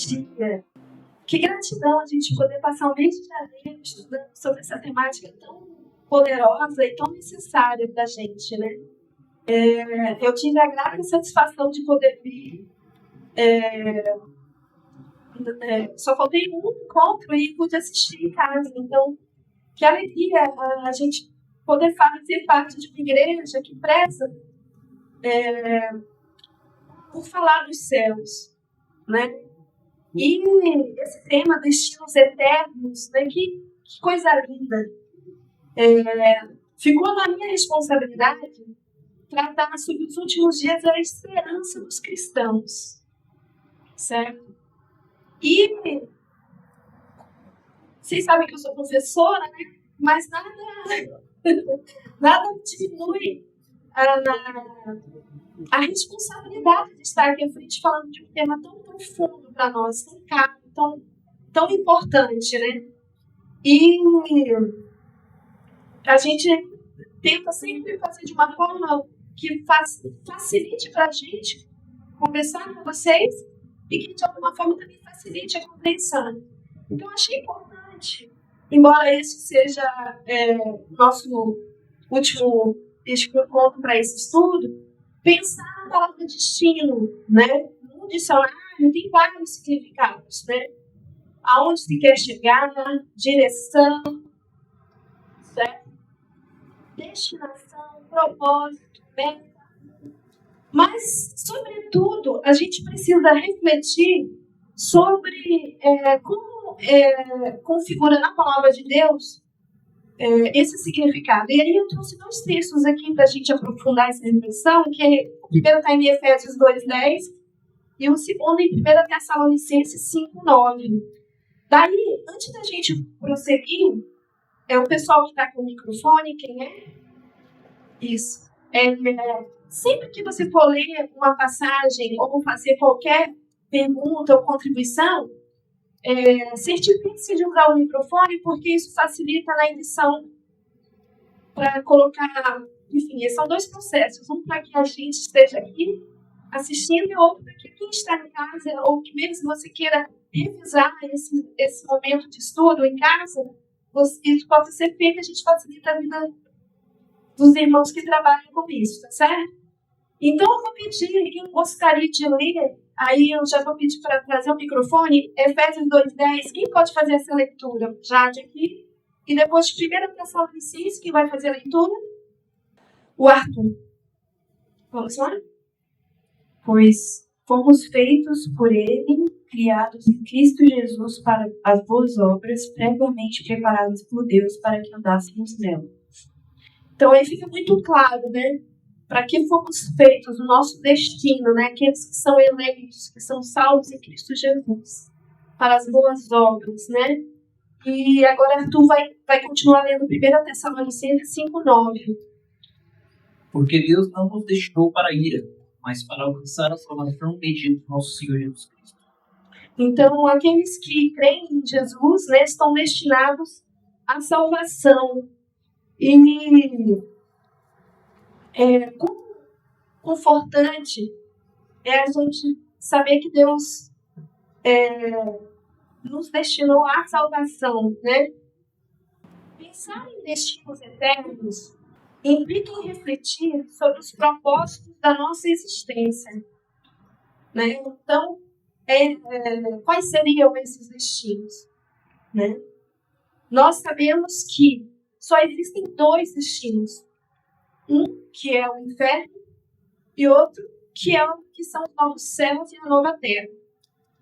dia. Que gratidão a gente poder passar o mês de janeiro estudando sobre essa temática tão poderosa e tão necessária para a gente, né? Eu tive a grata satisfação de poder vir. Só faltei um encontro e pude assistir em casa. Então, que alegria a gente poder fazer parte de uma igreja que preza por falar dos céus, né? E esse tema, destinos eternos, né? Que coisa linda. Ficou na minha responsabilidade tratar sobre os últimos dias da esperança dos cristãos, certo? E vocês sabem que eu sou professora, né? Mas nada diminui a responsabilidade de estar aqui à frente falando de um tema tão profundo para nós, tão caro, tão importante, né? E a gente tenta sempre fazer de uma forma que facilite para a gente conversar com vocês e que de alguma forma também facilite a compreensão. Então, achei importante, embora esse seja nosso último encontro para esse estudo, pensar na palavra destino, né? No dicionário tem vários significados, né? Aonde se quer chegar, direção, certo? Destinação, propósito, meta. Mas, sobretudo, a gente precisa refletir sobre como configura na palavra de Deus esse significado. E aí eu trouxe 2 textos aqui para a gente aprofundar essa reflexão, que o primeiro está em Efésios 2:10 e o segundo em 1 Tessalonicenses 5:9. Daí, antes da gente prosseguir, o pessoal que está com o microfone, quem é? Isso. Sempre que você for ler uma passagem ou fazer qualquer pergunta ou contribuição, certifique-se de usar o microfone, porque isso facilita na edição para colocar. Enfim, são 2 processos. Um para que a gente esteja aqui assistindo e outro para que quem está em casa, ou que mesmo se você queira revisar esse momento de estudo em casa, isso possa ser feito, a gente facilita a vida dos irmãos que trabalham com isso, tá certo? Então, eu vou pedir, quem gostaria de ler, aí eu já vou pedir para trazer o microfone, Efésios 2:10, quem pode fazer essa leitura? Jade aqui, e depois de 1 Tessalonicenses, quem vai fazer a leitura? O Arthur. Vamos lá? Pois fomos feitos por Ele, criados em Cristo Jesus para as boas obras, previamente preparadas por Deus para que andássemos nela. Então aí fica muito claro, né? Para que fomos feitos, o nosso destino, né? Aqueles que são eleitos, que são salvos em Cristo Jesus, para as boas obras, né? E agora Arthur vai continuar lendo 1 Tessalonicenses 5:9. Porque Deus não nos deixou para a ira, mas para alcançar a salvação mediante nosso Senhor Jesus Cristo. Então, aqueles que creem em Jesus, né, estão destinados à salvação. E como confortante é a gente saber que Deus nos destinou à salvação, né? Pensar em destinos eternos implica em refletir sobre os propósitos da nossa existência, né? Então, quais seriam esses destinos, né? Nós sabemos que só existem 2 destinos. Um que é o inferno e outro que são os novos céus e a nova terra.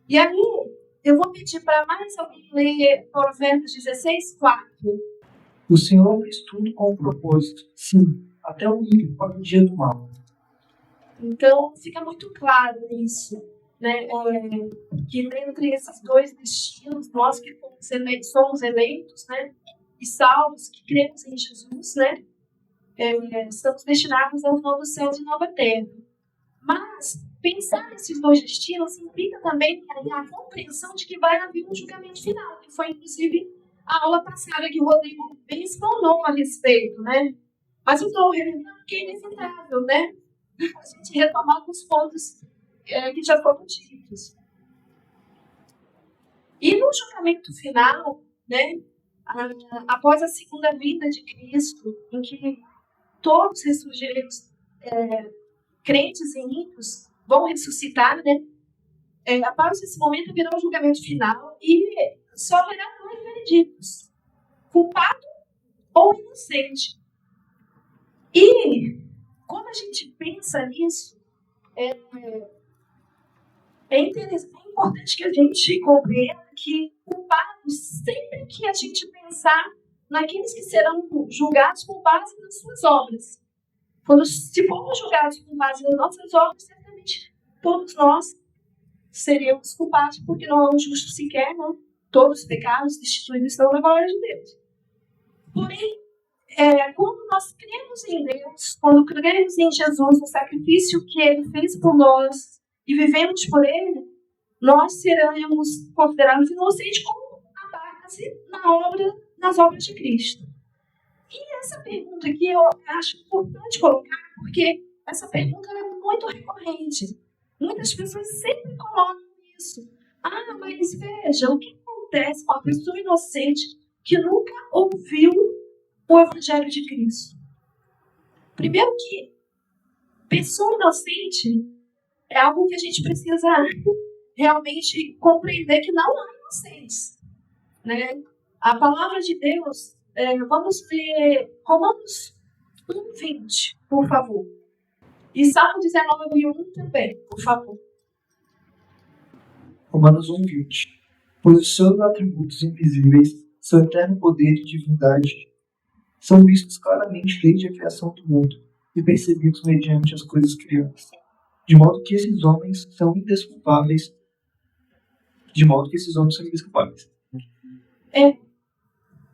E aí, eu vou pedir para mais alguém ler Provérbios 16:4. O Senhor fez tudo com um propósito, sim, até o ímpio para o dia do mal. Então, fica muito claro isso, né? Que entre esses 2 destinos, nós que somos eleitos, né? E salvos, que cremos em Jesus, né? Estamos destinados aos novos céus e nova terra. Mas pensar nesses 2 destinos implica também a compreensão de que vai haver um julgamento final, que foi inclusive a aula passada que o Rodrigo bem explanou a respeito, né? Mas eu estou relembrando que é inevitável, né? A gente retomar alguns pontos que já foram ditos. E no julgamento final, né, após a segunda vinda de Cristo, em que todos ressurgiremos, crentes e ímpios vão ressuscitar, né? Após esse momento haverá um julgamento final e só haverá dois veredictos: culpado ou inocente. E quando a gente pensa nisso, é importante que a gente compreenda que culpados, sempre que a gente pensar naqueles que serão julgados com base nas suas obras. Se formos julgados com base nas nossas obras, certamente todos nós seríamos culpados, porque não há um justo sequer, né? Todos os pecados destituídos estão na glória de Deus. Porém, quando nós cremos em Deus, quando cremos em Jesus, no sacrifício que Ele fez por nós e vivemos por Ele, nós seremos considerados inocentes com a base nas obras de Cristo. E essa pergunta aqui eu acho importante colocar, porque essa pergunta é muito recorrente. Muitas pessoas sempre colocam isso. Mas veja, o que acontece com a pessoa inocente que nunca ouviu o Evangelho de Cristo? Primeiro que pessoa inocente é algo que a gente precisa realmente compreender, que não há inocentes, né? A palavra de Deus, vamos ler Romanos 1:20, por favor. E Salmo 19:1 também, por favor. Romanos 1:20. Pois os seus atributos invisíveis, seu eterno poder e divindade, são vistos claramente desde a criação do mundo e percebidos mediante as coisas criadas, de modo que esses homens são indesculpáveis.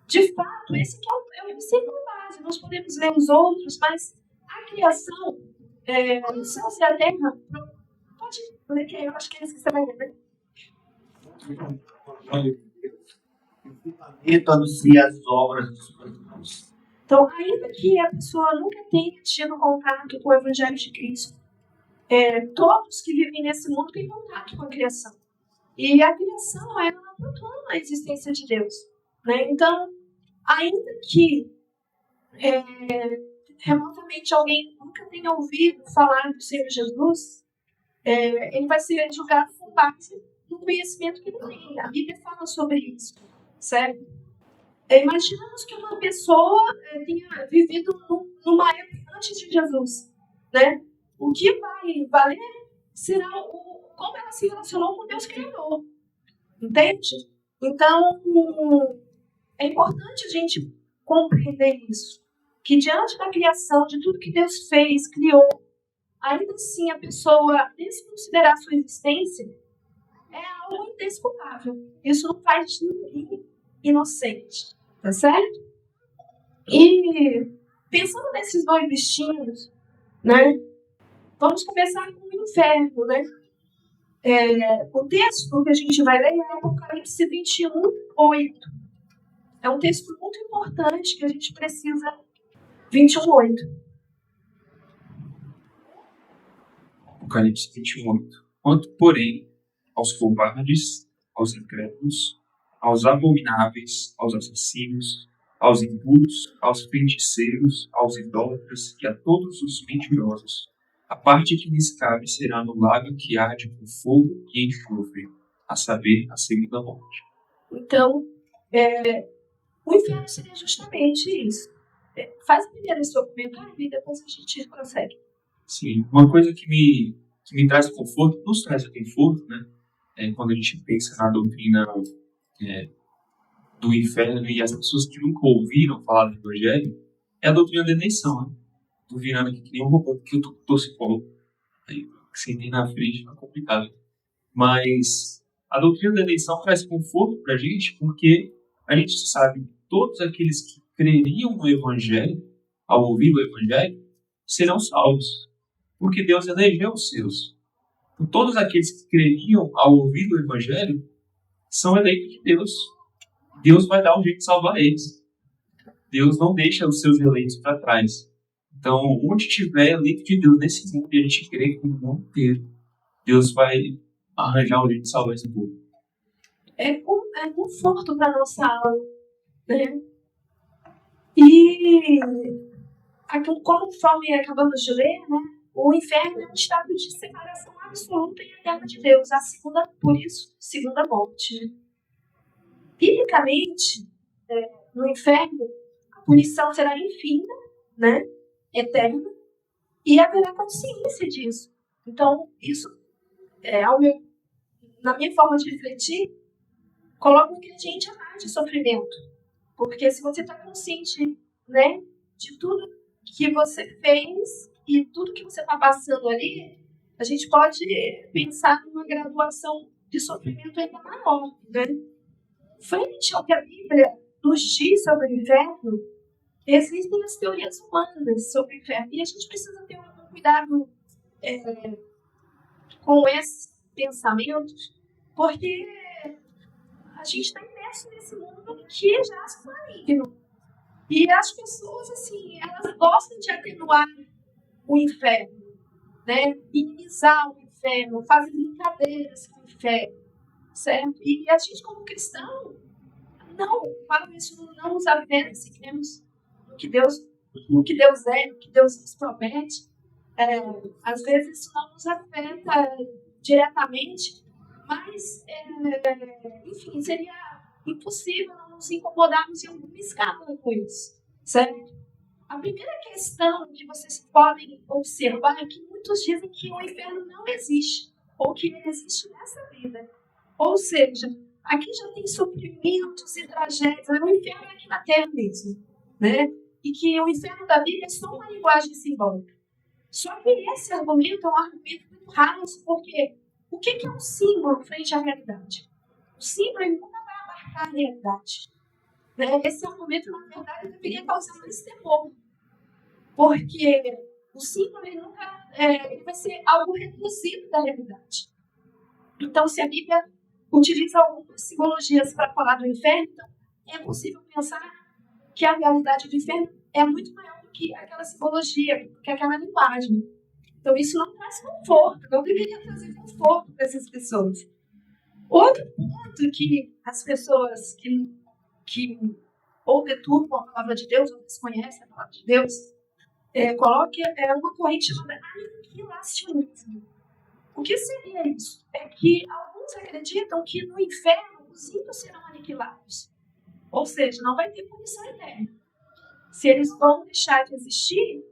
De fato, esse aqui é o versículo base. Nós podemos ler os outros, mas a criação, o céu e a terra, pode ler, que eu acho que é esse que você vai ler, né? Anuncia as obras dos seus mãos. Então, ainda que a pessoa nunca tenha tido contato com o Evangelho de Cristo, todos que vivem nesse mundo têm contato com a criação. E a criação, ela proclama a existência de Deus, né? Então, ainda que remotamente alguém nunca tenha ouvido falar do Senhor Jesus, ele vai ser julgado com base no conhecimento que ele tem. A Bíblia fala sobre isso, certo? Imaginamos que uma pessoa tenha vivido numa época antes de Jesus, né? O que vai valer será como ela se relacionou com Deus Criador, entende? Então, é importante a gente compreender isso, que diante da criação, de tudo que Deus fez, criou, ainda assim a pessoa desconsiderar sua existência é algo indesculpável. Isso não faz de ninguém inocente, tá certo? E pensando nesses dois destinos, né? Vamos começar com o inferno, né? O texto que a gente vai ler é Apocalipse 21:8. É um texto muito importante que a gente precisa. 21:8. Apocalipse 21:8. Quanto, porém, aos covardes, aos incrédulos, aos abomináveis, aos assassinos, aos impuros, aos feiticeiros, aos idólatras e a todos os mentirosos, a parte que lhes cabe será no lago que arde com fogo e enxofre, a saber, a segunda morte. Então, o inferno seria justamente isso. Faz primeiro esse documentário e depois a gente consegue. Sim, uma coisa que me traz conforto, nos traz conforto, né? Quando a gente pensa na doutrina do inferno e as pessoas que nunca ouviram falar do Evangelho, é a doutrina da eleição, né? Tô virando aqui que nem um robô, que eu tô psicólogo. Aí, sentei na frente, tá complicado. Mas a doutrina da eleição traz conforto pra gente, porque a gente sabe que todos aqueles que creriam no Evangelho, ao ouvir o Evangelho, serão salvos. Porque Deus elegeu os seus. Então, todos aqueles que creriam ao ouvir o Evangelho são eleitos de Deus. Deus vai dar um jeito de salvar eles. Deus não deixa os seus eleitos para trás. Então, onde tiver eleito de Deus nesse mundo, e a gente crê que no mundo inteiro, Deus vai arranjar um jeito de salvar esse povo. é conforto para nossa alma, né? E conforme acabamos de ler, né, o inferno é um estado de separação absoluta e eterna de Deus, por isso, segunda morte. Né? Biblicamente, no inferno, a punição será infinita, né, eterna, e haverá consciência disso. Então, isso, na minha forma de refletir, coloca um ingrediente a mais de sofrimento. Porque se você está consciente, né, de tudo que você fez e tudo que você está passando ali, a gente pode pensar numa graduação de sofrimento ainda maior. Né? Frente ao que a Bíblia nos diz sobre o inferno, existem as teorias humanas sobre o inferno. E a gente precisa ter um cuidado com esses pensamentos, porque a gente está imerso nesse mundo que já é maligno. E as pessoas, assim, elas gostam de atenuar o inferno, né? Minimizar o inferno, fazer brincadeiras com o inferno, certo? E a gente, como cristão, para isso não nos afeta se cremos no que Deus é, no que Deus nos promete. Às vezes isso não nos afeta diretamente, mas, enfim, seria impossível não nos incomodarmos em alguma escala com isso, certo? A primeira questão que vocês podem observar é que muitos dizem que o inferno não existe, ou que ele existe nessa vida. Ou seja, aqui já tem sofrimentos e tragédias, o inferno é aqui na Terra mesmo, né? E que o inferno da Bíblia é só uma linguagem simbólica. Só que esse argumento é um argumento muito raso, porque o que é um símbolo frente à realidade? O símbolo ele nunca vai abarcar a realidade. Né? Esse argumento, na verdade, deveria causar mais temor. Porque o símbolo ele nunca ele vai ser algo reduzido da realidade. Então, se a Bíblia utiliza algumas simbologias para falar do inferno, então é possível pensar que a realidade do inferno é muito maior do que aquela simbologia, do que aquela linguagem. Então, isso não traz conforto, não deveria trazer conforto para essas pessoas. Outro ponto que as pessoas que ou deturpam a palavra de Deus, ou desconhecem a palavra de Deus, coloca uma corrente chamada aniquilacionismo. O que seria isso? É que alguns acreditam que no inferno os ímpios serão aniquilados. Ou seja, não vai ter punição eterna. Se eles vão deixar de existir,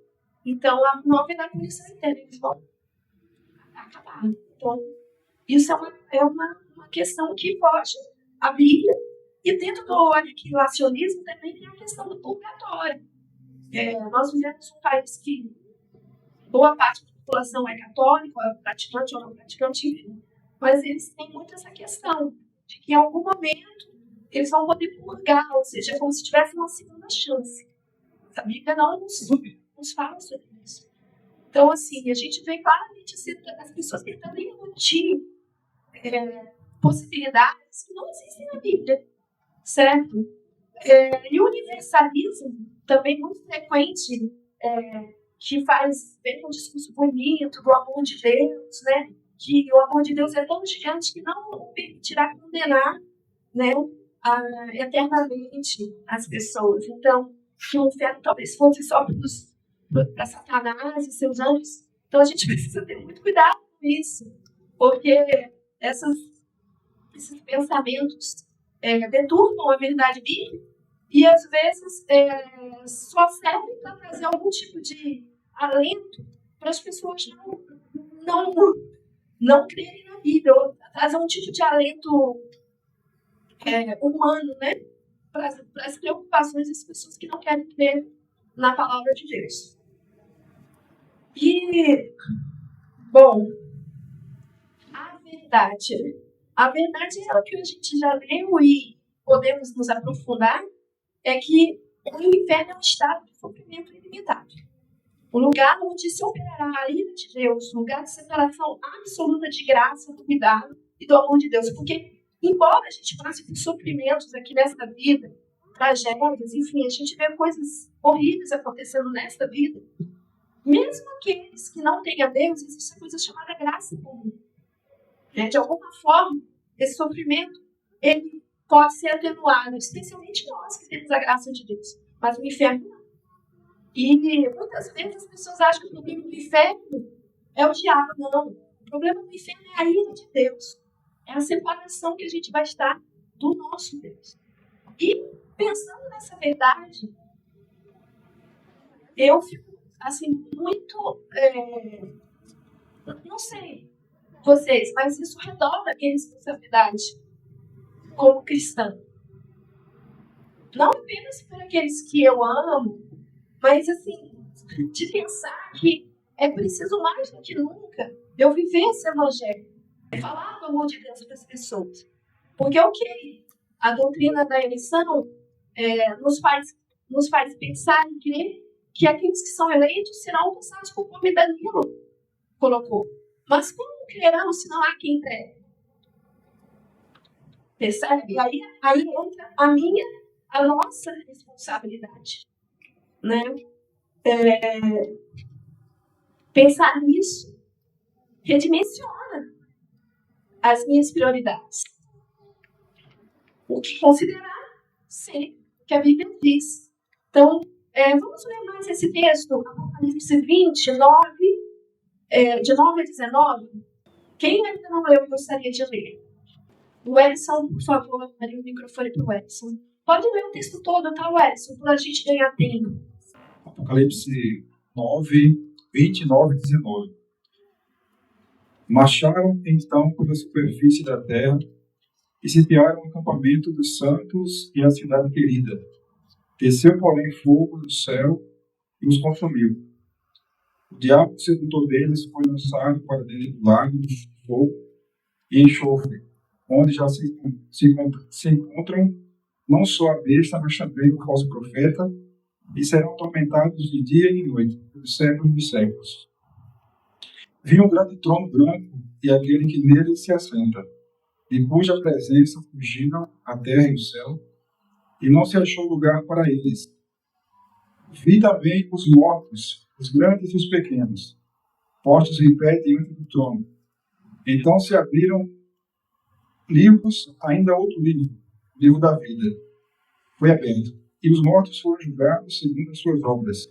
então não haverá punição eterna, eles vão acabar. Então, isso é uma questão que foge à Bíblia. E dentro do aniquilacionismo também tem a questão do purgatório. Nós vivemos um país que boa parte da população é católica, é praticante ou não praticante, enfim. Mas eles têm muito essa questão de que em algum momento eles vão poder purgar, ou seja, é como se tivesse uma segunda chance. A Bíblia não nos fala sobre isso. Então, assim, a gente vê claramente as pessoas tentando embutir possibilidades que não existem na Bíblia, certo? E o universalismo, também muito frequente, que faz bem com um discurso bonito do amor de Deus, né? Que o amor de Deus é tão gigante que não o permitirá condenar, né, eternamente as pessoas. Então, que o inferno talvez fosse só para Satanás e seus anjos. Então, a gente precisa ter muito cuidado com isso, porque esses pensamentos deturpam a verdade bíblica e, às vezes, só servem para trazer algum tipo de alento para as pessoas não crerem na Bíblia, ou trazer um tipo de alento humano, né? Para as preocupações das pessoas que não querem crer na palavra de Deus. E, bom, a verdade é o que a gente já leu e podemos nos aprofundar, é que o inferno é um estado de sofrimento ilimitado. Um lugar onde se operará a ira de Deus, um lugar de separação absoluta de graça, do cuidado e do amor de Deus. Porque, embora a gente passe por sofrimentos aqui nesta vida, tragédias, enfim, a gente vê coisas horríveis acontecendo nesta vida, mesmo aqueles que não têm a Deus, existe a coisa chamada graça comum. De alguma forma, esse sofrimento ele pode ser atenuado, especialmente nós que temos a graça de Deus, mas o inferno não. E muitas vezes as pessoas acham que o problema do inferno é o diabo. Não. O problema do inferno é a ira de Deus. É a separação que a gente vai estar do nosso Deus. E pensando nessa verdade, eu fico assim, muito. Não sei vocês, mas isso redobra a minha responsabilidade como cristã. Não apenas por aqueles que eu amo, mas assim, de pensar que é preciso mais do que nunca eu viver esse evangelho, falar do amor de Deus para as pessoas. Porque a doutrina da eleição nos faz pensar e crer que aqueles que são eleitos serão alcançados conforme Danilo colocou. Mas como crerão se não há quem crê? Percebe? Aí entra a nossa responsabilidade. Né? Pensar nisso redimensiona as minhas prioridades. O que considerar ser que a Bíblia diz. Então, vamos ler mais esse texto, Apocalipse 20, de 9 a 19. Quem ainda não leu, eu gostaria de ler. O Edson, por favor, abre o microfone para o Edson. Pode ler o texto todo, tá, Edson, para a gente ganhar tempo. Apocalipse 9, 29 e 19. Marcharam então pela superfície da terra e sitiaram o acampamento dos santos e a cidade querida. Desceu, porém, fogo do céu e os consumiu. O diabo, sedutor deles, foi lançado para dentro do lago de fogo e enxofre, onde já se encontram não só a besta, mas também o falso profeta, e serão atormentados de dia e de noite, pelos séculos dos séculos. Vi um grande trono branco e aquele que nele se assenta, de cuja presença fugiram a terra e o céu, e não se achou lugar para eles. Vi também os mortos, os grandes e os pequenos, postos em pé diante do trono. Então se abriram livros, ainda outro livro, o livro da vida, foi aberto, e os mortos foram julgados segundo as suas obras,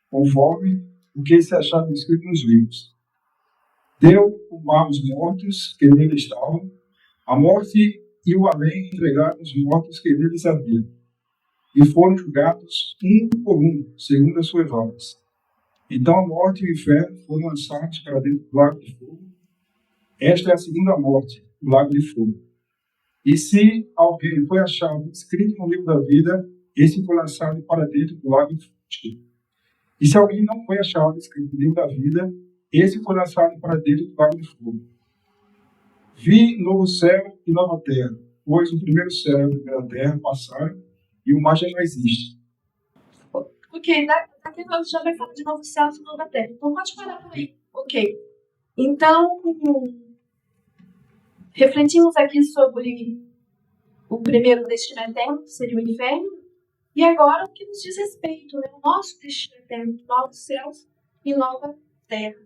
conforme o que se achava escrito nos livros. Deu o mar aos mortos que nele estavam, a morte e o além entregaram os mortos que neles haviam, e foram julgados um por um, segundo as suas obras. Então a morte e o inferno foram lançados para dentro do lago de fogo. Esta é a segunda morte, o lago de fogo. E se alguém foi achado escrito no livro da vida, esse foi lançado para dentro do lago de fogo. E se alguém não foi achado escrito no livro da vida, esse foi lançado para dentro do lago de fogo. Vi novo céu e nova terra, pois o primeiro céu e a primeira terra passaram e o mar já não existe. Ok, daqui a pouco já vai falar de novo céu e nova terra. Então pode parar por aí. Ok. Então, refletimos aqui sobre o primeiro destino eterno, que seria o inferno, e agora o que nos diz respeito, né? O nosso destino eterno, novos céus e nova terra.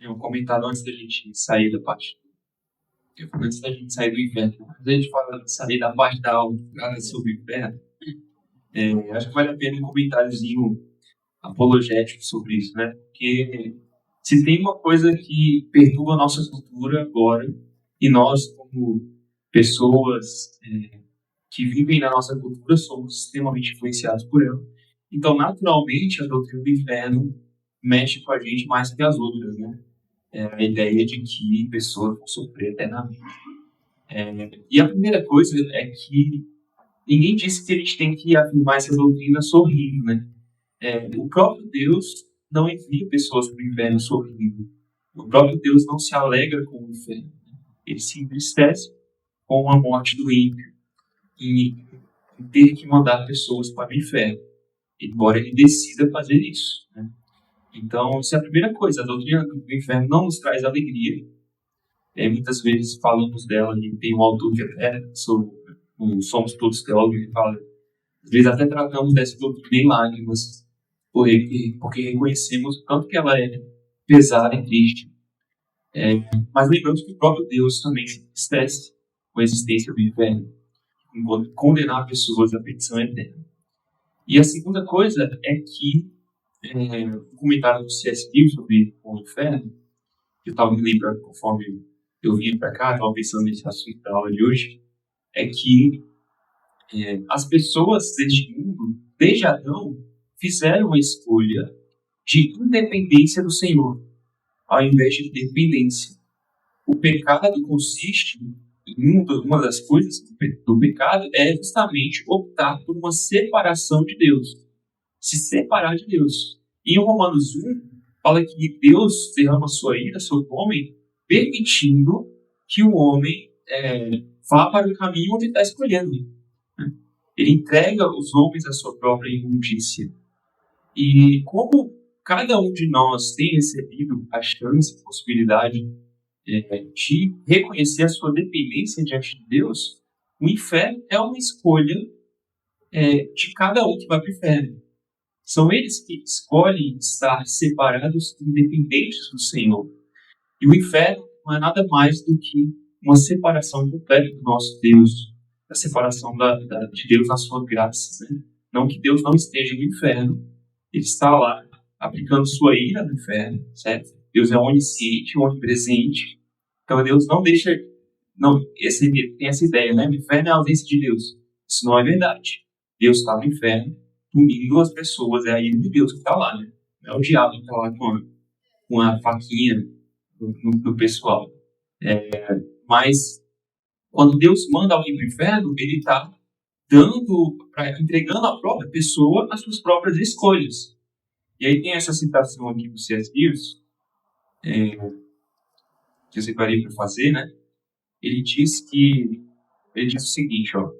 Um comentário antes da gente sair da parte. Antes da gente sair do inferno. Quando a gente fala de sair da parte da aula sobre o inferno, acho que vale a pena um comentáriozinho apologético sobre isso, né? Porque se tem uma coisa que perturba a nossa cultura agora, e nós, como pessoas que vivem na nossa cultura, somos extremamente influenciados por ela. Então, naturalmente, a doutrina do inferno mexe com a gente mais que as outras, né? A ideia de que pessoas vão sofrer eternamente. E a primeira coisa é que ninguém disse que a gente tem que afirmar essa doutrina sorrindo, né? O próprio Deus não envia pessoas para o inferno sorrindo. O próprio Deus não se alegra com o inferno. Ele se entristece com a morte do ímpio e ter que mandar pessoas para o inferno, embora ele decida fazer isso, né? Então, essa é a primeira coisa. A doutrina do inferno não nos traz alegria. Muitas vezes falamos dela, e tem um autor que até Somos Todos Teólogos, ele fala, às vezes até tratamos dessa doutrina em lágrimas, porque reconhecemos o tanto que ela é pesada e triste. Mas lembramos que o próprio Deus também se entristece com a existência do inferno. condenar pessoas à perdição eterna. E a segunda coisa é que o comentário do C.S. Lewis sobre o inferno, que eu estava me lembrando conforme eu vim para cá, estava pensando nesse assunto da aula de hoje, é que as pessoas deste mundo, desde Adão, fizeram uma escolha de independência do Senhor, ao invés de dependência. O pecado consiste em uma das coisas do pecado é justamente optar por uma separação de Deus, se separar de Deus. E em Romanos 1 fala que Deus derrama sua ira sobre o homem, permitindo que o homem vá para o caminho onde está escolhendo. Ele entrega os homens à sua própria imundícia. E como cada um de nós tem recebido a chance, a possibilidade de reconhecer a sua dependência diante de Deus, o inferno é uma escolha de cada um que vai para o inferno. São eles que escolhem estar separados, independentes do Senhor. E o inferno não é nada mais do que uma separação completa do nosso Deus, a separação de Deus na sua graça. Né? Não que Deus não esteja no inferno, ele está lá aplicando sua ira no inferno, certo? Deus é onisciente, onipresente. Então Deus não deixa... tem essa ideia, né? O inferno é a ausência de Deus. Isso não é verdade. Deus está no inferno, punindo as pessoas. É a ira de Deus que está lá, né? Não é o diabo que está lá com a faquinha no pessoal. Mas quando Deus manda alguém para o inferno, ele está entregando à própria pessoa as suas próprias escolhas. E aí tem essa citação aqui do C.S. Lewis, que eu separei para fazer, né? Ele diz o seguinte, ó.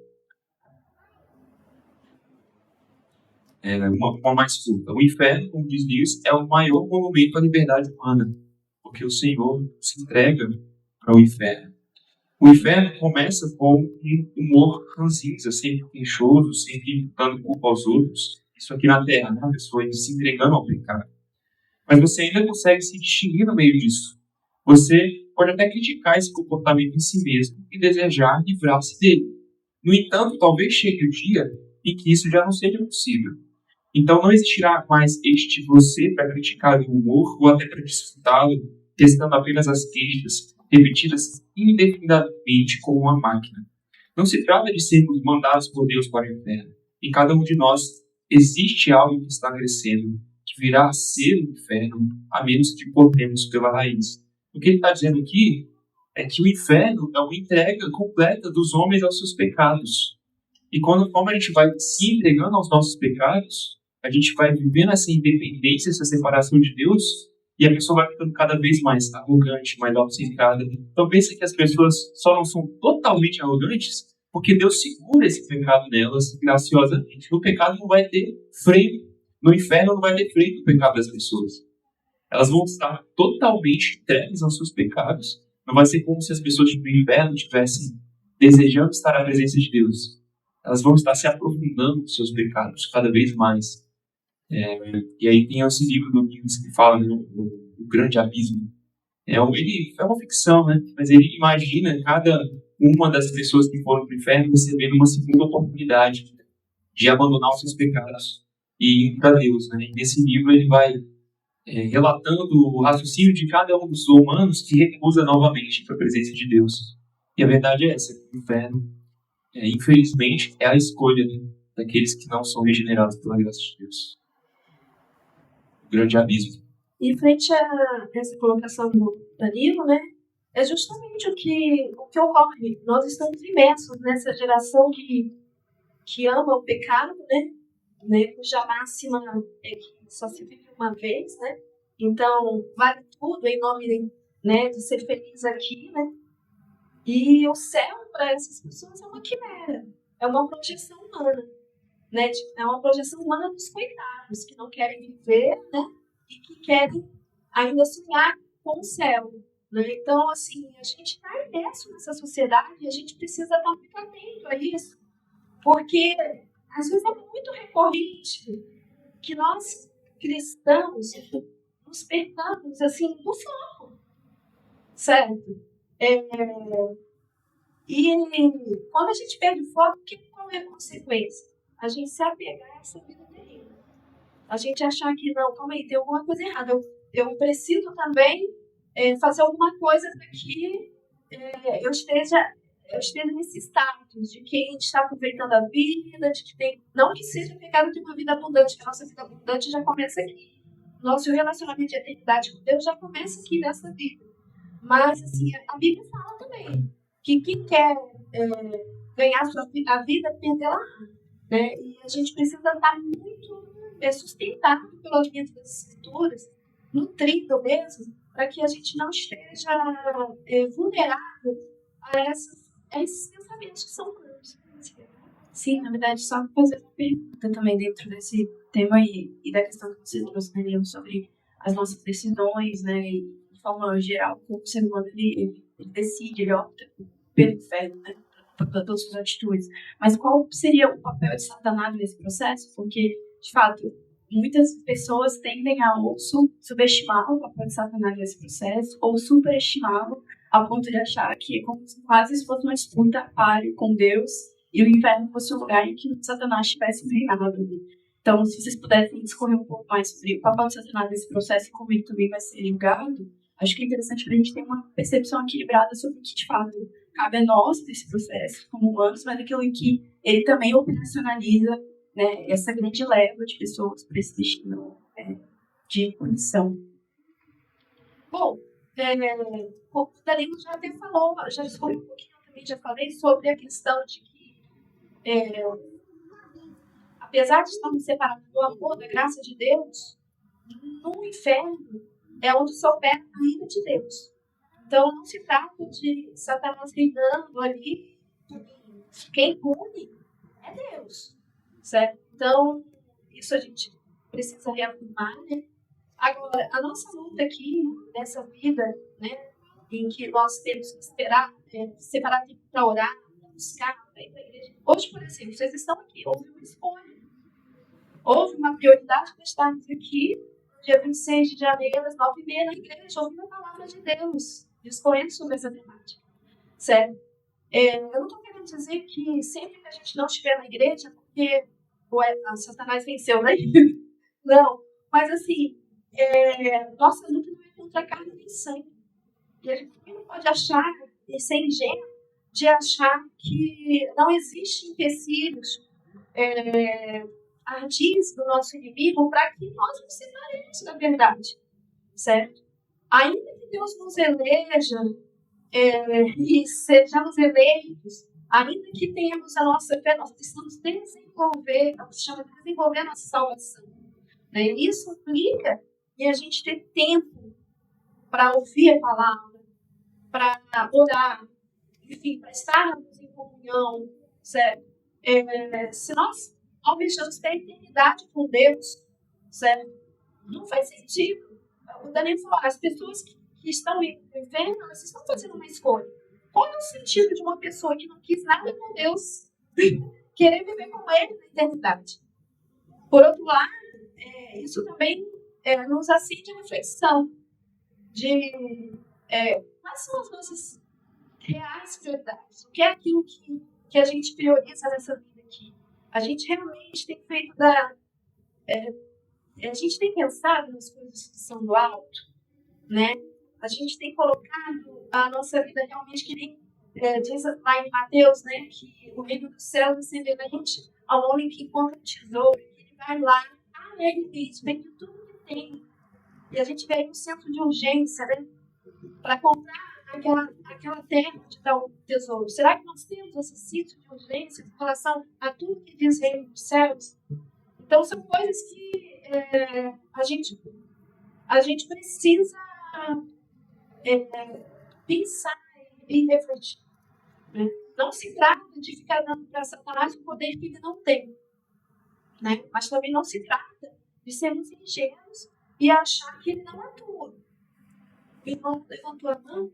Uma mais curta. O inferno, como diz Lewis, é o maior monumento à liberdade humana, porque o Senhor se entrega para o inferno. O inferno começa com um humor ranzinza, sempre queixoso, sempre imputando culpa aos outros. Isso aqui na Terra, né? A pessoa se entregando ao pecado. Mas você ainda consegue se distinguir no meio disso. Você pode até criticar esse comportamento em si mesmo e desejar livrar-se dele. No entanto, talvez chegue o dia em que isso já não seja possível. Então não existirá mais este você para criticar o humor ou até para desfrutá-lo, testando apenas as queixas repetidas indefinidamente como uma máquina. Não se trata de sermos mandados por Deus para o inferno. Em cada um de nós existe algo que está crescendo, que virá a ser o inferno, a menos que cortemos pela raiz. O que ele está dizendo aqui é que o inferno é uma entrega completa dos homens aos seus pecados. E conforme a gente vai se entregando aos nossos pecados, a gente vai vivendo essa independência, essa separação de Deus, e a pessoa vai ficando cada vez mais arrogante, mais autocentrada. Então pensa que as pessoas só não são totalmente arrogantes porque Deus segura esse pecado nelas graciosamente. No pecado não vai ter freio. No inferno não vai ter freio do pecado das pessoas. Elas vão estar totalmente entregues aos seus pecados. Não vai ser como se as pessoas do inferno estivessem desejando estar na presença de Deus. Elas vão estar se aprofundando nos seus pecados cada vez mais. E aí tem esse livro do Lewis que fala, né, o Grande Abismo. Ele é uma ficção, né? Mas ele imagina cada uma das pessoas que foram para o inferno recebendo uma segunda oportunidade de abandonar os seus pecados e ir para Deus. Né? E nesse livro ele vai relatando o raciocínio de cada um dos humanos que recusa novamente para a presença de Deus. E a verdade é essa, que o inferno, infelizmente, é a escolha daqueles que não são regenerados pela graça de Deus. O grande abismo. E frente a essa colocação do Danilo, né, é justamente o que ocorre. Nós estamos imersos nessa geração que ama o pecado, né, cuja máxima é que só se vive uma vez, né? Então, vale tudo em nome, né, de ser feliz aqui, né? E o céu, para essas pessoas, é uma quimera, é uma projeção humana, né? É uma projeção humana dos coitados, que não querem viver, né? E que querem ainda sonhar com o céu, né? Então, assim, a gente está imerso nessa sociedade e a gente precisa estar muito atento a isso, porque às vezes é muito recorrente que nós, cristãos, nos percamos, assim, do foco, certo? E quando a gente perde o foco, qual é a consequência? A gente se apegar a essa vida terrível. A gente achar que, não, calma aí, tem alguma coisa errada. Eu preciso também fazer alguma coisa para que eu esteja nesse status de quem está aproveitando a vida, de que tem. Não que seja pecado ter uma vida abundante, que a nossa vida abundante já começa aqui. Nosso relacionamento de eternidade com Deus já começa aqui nessa vida. Mas, assim, a Bíblia fala também que quem quer ganhar a vida, perdê-la, né? E a gente precisa estar muito sustentado pelo alimento das Escrituras, nutrido mesmo, para que a gente não esteja vulnerável a esses pensamentos que são humanos. Sim, na verdade, só fazer uma pergunta também dentro desse tema e da questão que você trouxe, né, sobre as nossas decisões, né, e de forma geral, como o ser humano ele decide, ele opta pelo inferno, né, pelas suas atitudes. Mas qual seria o papel de Satanás nesse processo? Porque, de fato, muitas pessoas tendem a ou subestimar o papel de Satanás nesse processo ou superestimá-lo ao ponto de achar que é como se quase se fosse uma disputa páreo com Deus e o inferno fosse um lugar em que Satanás tivesse reinado ali. Então, se vocês pudessem discorrer um pouco mais sobre o papel de Satanás nesse processo e como ele também vai ser julgado, acho que é interessante para a gente ter uma percepção equilibrada sobre o que, de fato, cabe a nós nesse processo, como humanos, mas aquilo em que ele também operacionaliza, né, essa grande leva de pessoas para esse destino de punição. Bom, o Danilo já até falou, já discorreu um pouquinho, eu também já falei sobre a questão de que, apesar de estarmos separados do amor, da graça de Deus, no inferno é onde se opera a ira de Deus. Então, não se trata de Satanás reinando ali. Quem pune é Deus, certo? Então, isso a gente precisa reafirmar, né? Agora, a nossa luta aqui, nessa vida, né, em que nós temos que esperar, separar tempo para orar, para buscar, para ir para a igreja. Hoje, por exemplo, vocês estão aqui, houve uma escolha. Houve uma prioridade para estarmos aqui, dia 26 de janeiro, às 9h30, na igreja, ouvindo a palavra de Deus, discorrendo sobre essa temática. Certo? Eu não estou querendo dizer que sempre que a gente não estiver na igreja, porque a Satanás venceu, né? Não. Mas, assim, nossa luta não é contra carne nem sangue. E a gente não pode achar, e ser ingênuo, de achar que não existem empecilhos ardis do nosso inimigo para que nós nos separemos da verdade, certo? Ainda que Deus nos eleja e sejamos eleitos, ainda que tenhamos a nossa fé, nós precisamos desenvolver, a nossa salvação. Né? Isso implica em a gente ter tempo para ouvir a palavra, para orar, enfim, para estarmos em comunhão, certo? Se nós almejamos ter a eternidade com Deus, certo? Não faz sentido. O Danilo falou, as pessoas que estão indo para o inferno, elas estão fazendo uma escolha. Qual é o sentido de uma pessoa que não quis nada com Deus querer viver com Ele na eternidade? Por outro lado, isso também nos acende a reflexão de quais são as nossas reais prioridades. O que é aquilo que a gente prioriza nessa vida aqui? A gente realmente tem feito a gente tem pensado nas coisas que são do alto, né? A gente tem colocado a nossa vida realmente, que nem diz lá em Mateus, né? Que o reino do céu é semelhante ao homem que encontra um tesouro, que ele vai lá, alegremente, vende tudo que tem. E a gente vê aí um centro de urgência, né? Para comprar aquela terra de tal tesouro. Será que nós temos esse centro de urgência em relação a tudo que diz reino dos céus? Então, são coisas que a gente precisa pensar e refletir. Né? Não se trata de ficar dando para Satanás o poder que ele não tem. Né? Mas também não se trata de sermos ingênuos e achar que ele não atua. O irmão levantou a mão.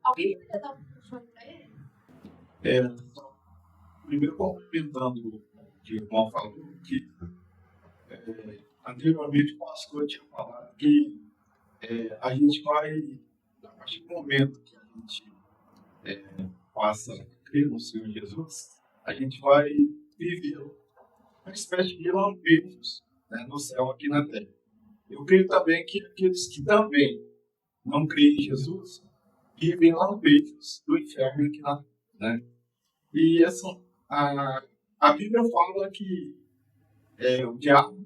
Alguém poderia dar um microfone para ele? Primeiro, complementando o que o irmão falou, que anteriormente o pastor tinha falado que a gente vai, a partir do momento que a gente passa crê no Senhor Jesus, a gente vai viver uma espécie de lampejos, né, no céu aqui na terra. Eu creio também que aqueles que também não creem em Jesus vivem lampejos do inferno aqui na terra, né? E assim, a Bíblia fala que o diabo,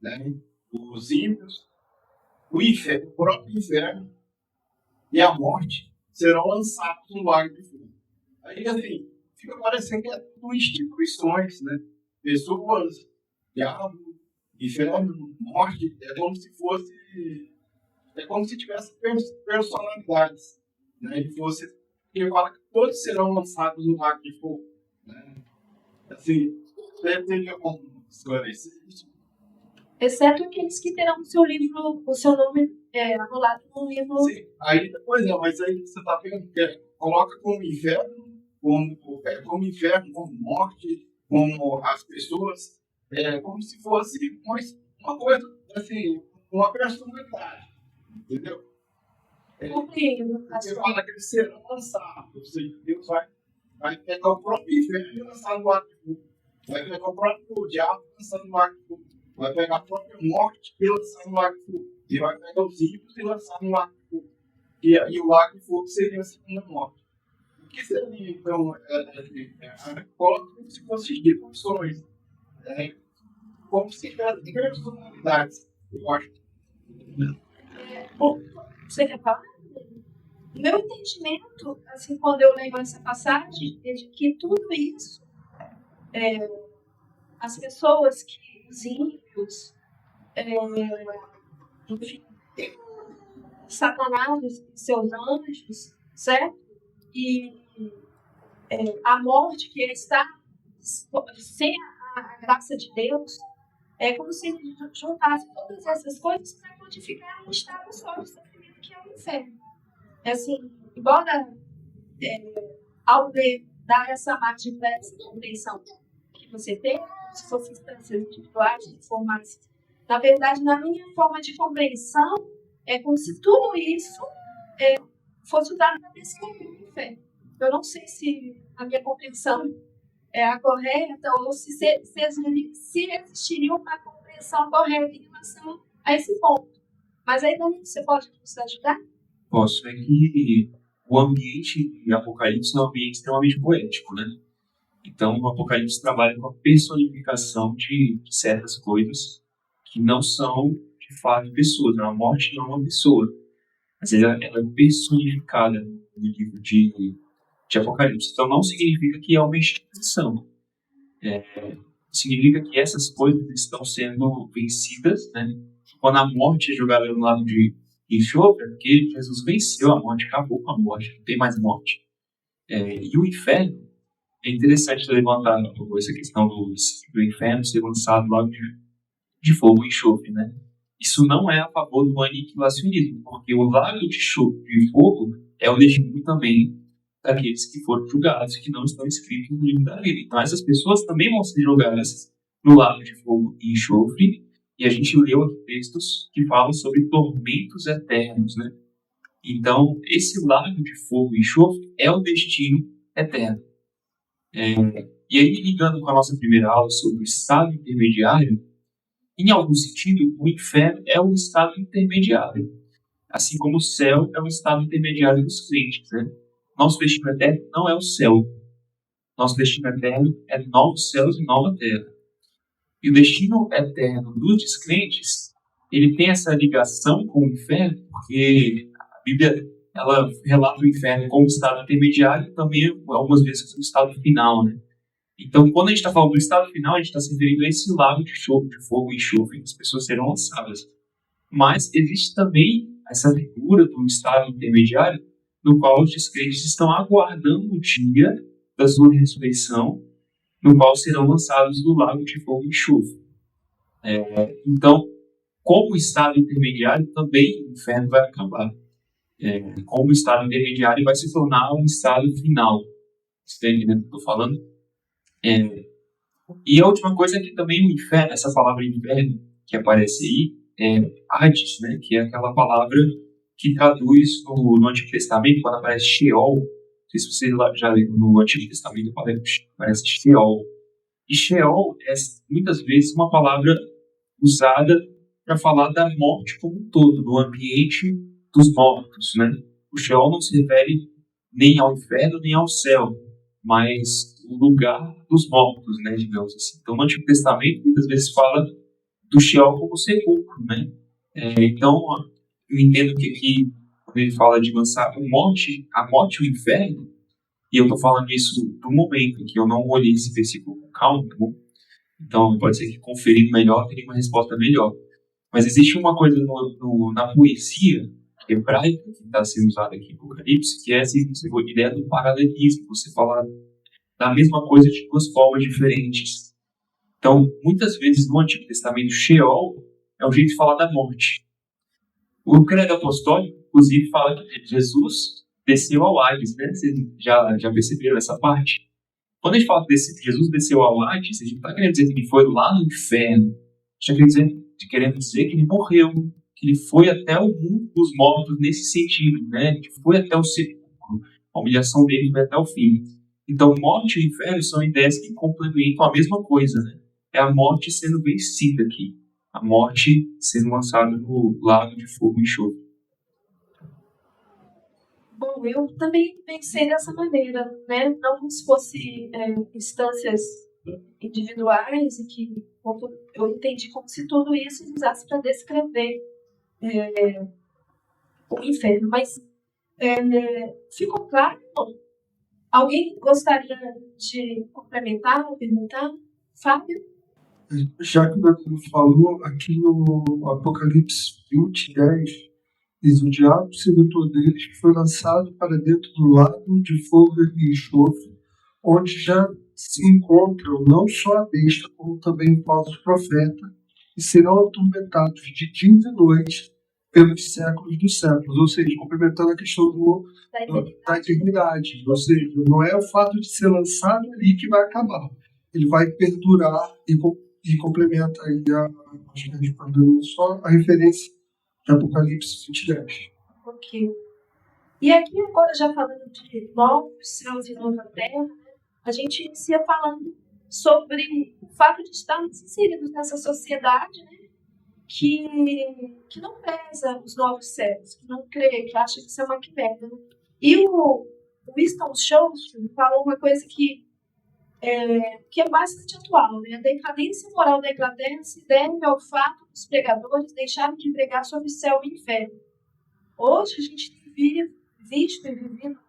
né, os ímpios, o inferno, o próprio inferno e a morte serão lançados no lago de fogo. Aí, assim, fica parecendo que é tudo instituições, né? Pessoas, diabo, inferno, morte, é como se tivesse personalidades, né? E fosse, ele fala que todos serão lançados no lago de fogo, né? Assim, teria como esclarecer isso? Exceto aqueles que terão o seu nome anulado no livro. Sim, aí, pois é, mas aí você está vendo que coloca como inferno, como inferno, como morte, como as pessoas, como se fosse uma coisa, assim, uma personalidade, entendeu? Compreendo. Você fala que eles serão lançados, ou seja, Deus vai pegar o próprio inferno e lançar no ar de fogo, vai pegar o próprio diabo e lançar no ar de fogo, vai pegar a própria morte e lançar no ar de fogo, e vai pegar os ímpios e lançar no ar de fogo, e o lago de fogo seria a segunda morte. O que seria, então, como se fosse instituições, como se tivesse personalidades, eu acho. Você quer falar? O meu entendimento, assim, quando eu leio essa passagem, é de que tudo isso, as pessoas que, os ímpios, enfim, Satanás e seus anjos, certo? E a morte que está sem a graça de Deus, é como se ele juntasse todas essas coisas para modificar um estado só de sofrimento que é o inferno. Assim, embora ao dar essa margem para essa compreensão que você tem, se fosse instâncias individuais, informais, na verdade, na minha forma de compreensão, é como se tudo isso fosse usado para descobrir o inferno. Eu não sei se a minha compreensão é a correta ou se existiria uma compreensão correta em relação a esse ponto. Mas aí, Danilo, você pode nos ajudar? Posso. É que o ambiente de Apocalipse é um ambiente extremamente poético, né? Então, o Apocalipse trabalha com a personificação de certas coisas que não são, de fato, pessoas. A morte não é uma pessoa, mas ela é personificada no livro de Apocalipse. Então, não significa que é uma instituição. Significa que essas coisas estão sendo vencidas, né? Quando a morte é jogada no lado de enxofre, porque Jesus venceu a morte, acabou com a morte, não tem mais morte. E o inferno, é interessante levantar essa questão do inferno ser lançado logo de fogo e enxofre, né? Isso não é a favor do aniquilacionismo, porque o lago de fogo é o destino também daqueles que foram julgados, que não estão escritos no livro da vida. Então essas pessoas também vão ser julgadas no lago de fogo e enxofre, e a gente leu aqui textos que falam sobre tormentos eternos, né? Então, esse lago de fogo e enxofre é o destino eterno. E aí, ligando com a nossa primeira aula sobre o estado intermediário, em algum sentido, o inferno é um estado intermediário, assim como o céu é um estado intermediário dos crentes, né? Nosso destino eterno não é o céu. Nosso destino eterno é novos céus e nova terra. E o destino eterno dos descrentes, ele tem essa ligação com o inferno, porque a Bíblia ela relata o inferno como estado intermediário e também, algumas vezes, como estado final, né? Então, quando a gente está falando do estado final, a gente está se referindo a esse lago de fogo e enxofre, que as pessoas serão lançadas. Mas existe também essa figura do estado intermediário, no qual os descrentes estão aguardando o dia da sua ressurreição, no qual serão lançados do lago de fogo e enxofre. Então, como estado intermediário, também o inferno vai acabar. Como estado intermediário, vai se tornar um estado final. Você está entendendo o que eu estou falando? E a última coisa é que também o inferno, essa palavra inferno que aparece aí, Hades, né, que é aquela palavra que traduz no Antigo Testamento, quando aparece Sheol, sei se vocês já leram no Antigo Testamento, parece Sheol. E Sheol é muitas vezes uma palavra usada para falar da morte como um todo, do ambiente dos mortos, né? O Sheol não se refere nem ao inferno nem ao céu, mas o lugar dos mortos, né, digamos assim. Então, no Antigo Testamento, muitas vezes fala do Sheol como sepulcro, né? Então, eu entendo que aqui, quando ele fala de lançar a morte e o inferno, e eu estou falando isso do momento em que eu não olhei esse versículo com calma, tá bom? Então, pode ser que conferindo melhor, teria uma resposta melhor. Mas existe uma coisa na poesia hebraica que está sendo usada aqui em Apocalipse, que é essa ideia do paralelismo, você falar da mesma coisa de duas formas diferentes. Então, muitas vezes no Antigo Testamento, Sheol é um jeito de falar da morte. O credo apostólico, inclusive, fala que Jesus desceu ao Hades, né? Vocês já perceberam essa parte? Quando a gente fala que Jesus desceu ao Hades, a gente não está querendo dizer que ele foi lá no inferno. A gente está querendo dizer que ele morreu, que ele foi até o mundo dos mortos nesse sentido, né? Que foi até o sepulcro. A humilhação dele foi até o fim. Então, morte e inferno são ideias que complementam a mesma coisa, né? É a morte sendo vencida aqui. A morte sendo lançada no lago de fogo e enxofre. Bom, eu também pensei dessa maneira, né? Não como se fosse instâncias individuais e que eu entendi como se tudo isso usasse para descrever o inferno. Mas ficou claro? Não. Alguém gostaria de complementar ou perguntar? Fábio? Já que o Danilo falou, aqui no Apocalipse 20, 10, diz: o diabo sedutor deles que foi lançado para dentro do lago de fogo e enxofre, onde já se encontram não só a besta, como também o falso profeta, e serão atormentados de dia e noite pelos séculos dos séculos. Ou seja, complementando a questão da eternidade. Ou seja, não é o fato de ser lançado ali que vai acabar. Ele vai perdurar e complementa aí acho que a gente pode dar só a referência de Apocalipse 20:10. Ok. E aqui agora, já falando de novos céus e nova terra, a gente inicia falando sobre o fato de estarmos inseridos nessa sociedade, né, que não preza os novos céus, que não crê, que acha que isso é uma quimera. Né? E o Winston Churchill falou uma coisa que é bastante atual, né? A decadência moral da Inglaterra se deve ao fato dos pregadores deixarem de pregar sobre céu e inferno. Hoje a gente tem visto e vivido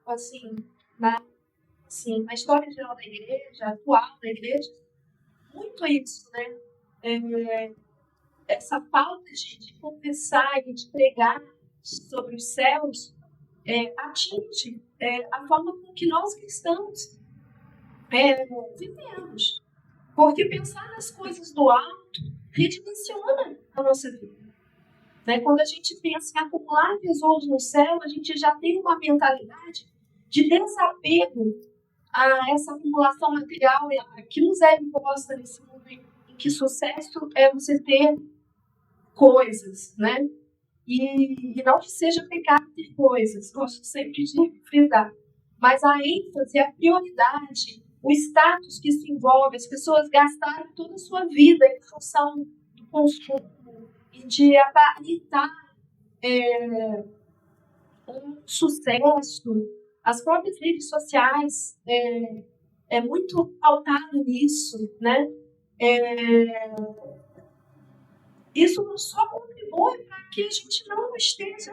na história geral da igreja, atual da igreja, muito isso, né? Essa falta de confessar e de pregar sobre os céus atinge a forma com que nós cristãos vivemos. Porque pensar nas coisas do alto redimensiona a nossa vida. Né? Quando a gente pensa em acumular tesouros no céu, a gente já tem uma mentalidade de desapego a essa acumulação material que nos é imposta nesse mundo em que sucesso é você ter coisas, né? E não que seja pecado ter coisas, gosto sempre de frisar. Mas a ênfase, a prioridade, o status que isso envolve, as pessoas gastaram toda a sua vida em função do consumo e de aparentar um sucesso. As próprias redes sociais é muito pautado nisso, né? Isso só contribui para que a gente não esteja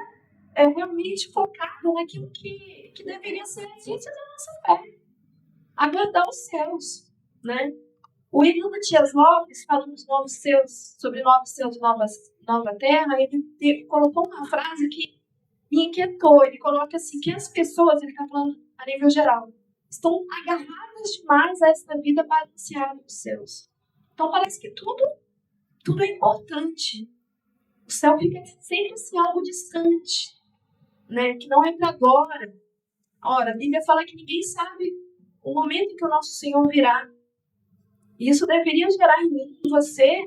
realmente focado naquilo que deveria ser a essência da nossa fé. Agradar os céus, né? O Emil Matias Lopes, falando dos novos céus, sobre novos céus e nova terra, ele colocou uma frase que me inquietou. Ele coloca assim, que as pessoas, ele está falando a nível geral, estão agarradas demais a essa vida balanceada dos céus. Então parece que tudo é importante. O céu fica sempre assim, algo distante, né? Que não é para agora. Ora, a Bíblia fala que ninguém sabe o momento em que o nosso Senhor virá. E isso deveria gerar em mim, em você,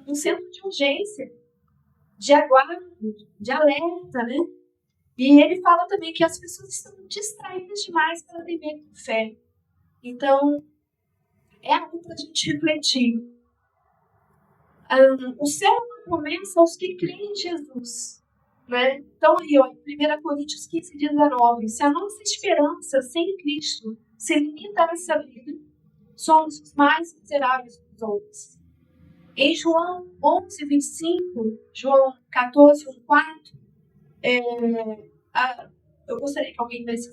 um centro de urgência, de aguardo, de alerta, né? E ele fala também que as pessoas estão distraídas demais para viver com fé. Então, é algo para a gente refletir. O céu é uma promessa aos que creem em Jesus. Né? Então, aí, ó, em 1 Coríntios 15, 19, se a nossa esperança sem Cristo se limita a essa vida, somos os mais miseráveis dos homens. Em João 11, 25, João 14, 1, 4, eu gostaria que alguém lesse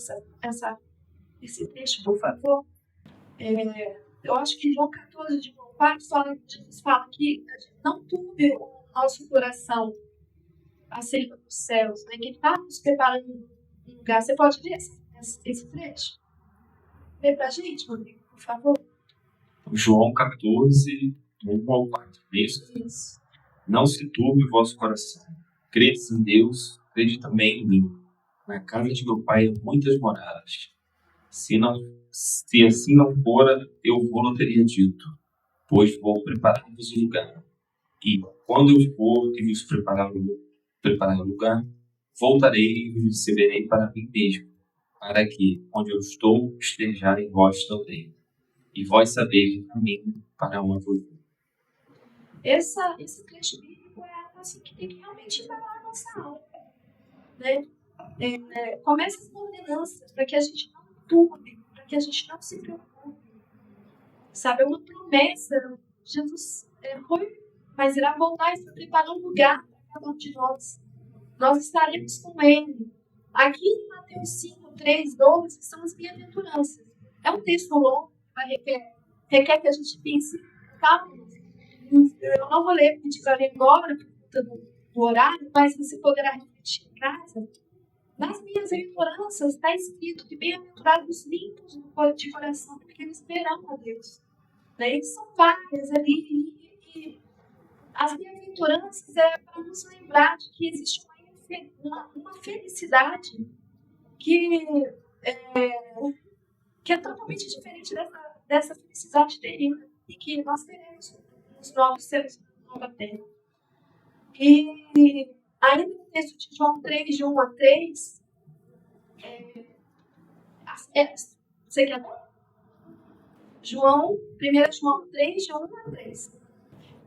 esse texto, por favor. Eu acho que João 14, de João 4, Jesus fala que a gente não turbe o nosso coração acerca dos céus, né? Que ele está nos preparando um lugar. Você pode ler esse trecho? Lê pra gente, Rodrigo, por favor. João 14, 1 ao 4. Isso. Não se turbe o vosso coração. Credes em Deus, crede também em mim. Na casa de meu pai há muitas moradas. Se assim não fora, eu vou teria dito, pois vou preparar-vos um lugar. E quando eu for e vos preparar o lugar, voltarei e vos receberei para mim mesmo, para que, onde eu estou, estejais vós também. E vós sabeis o caminho para onde eu vou. Esse trecho bíblico é algo assim que tem que realmente embalar a nossa alma. Né? Começa as ordenanças para que a gente não turbe, para que a gente não se preocupe. Sabe, é uma promessa. Jesus foi, mas irá voltar e preparar um lugar para cada um de nós. Nós estaremos com Ele. Aqui em Mateus 5, 3, 12, são as bem-aventuranças. É um texto longo, requer que a gente pense calma. Eu não vou ler porque eu ler agora, por conta do horário, mas você poderá refletir em casa. Nas minhas bem-aventuranças está escrito que bem-aventurados limpos de coração, porque eles verão a Deus. Né? E são várias ali. E as bem-aventuranças é para nos lembrar de que existe uma felicidade que é totalmente diferente dessa felicidade terrena e que nós teremos nos novos céus, na nova terra. E ainda no texto de João 3, de 1 a 3, você quer ver? 1 João 3, de 1 a 3.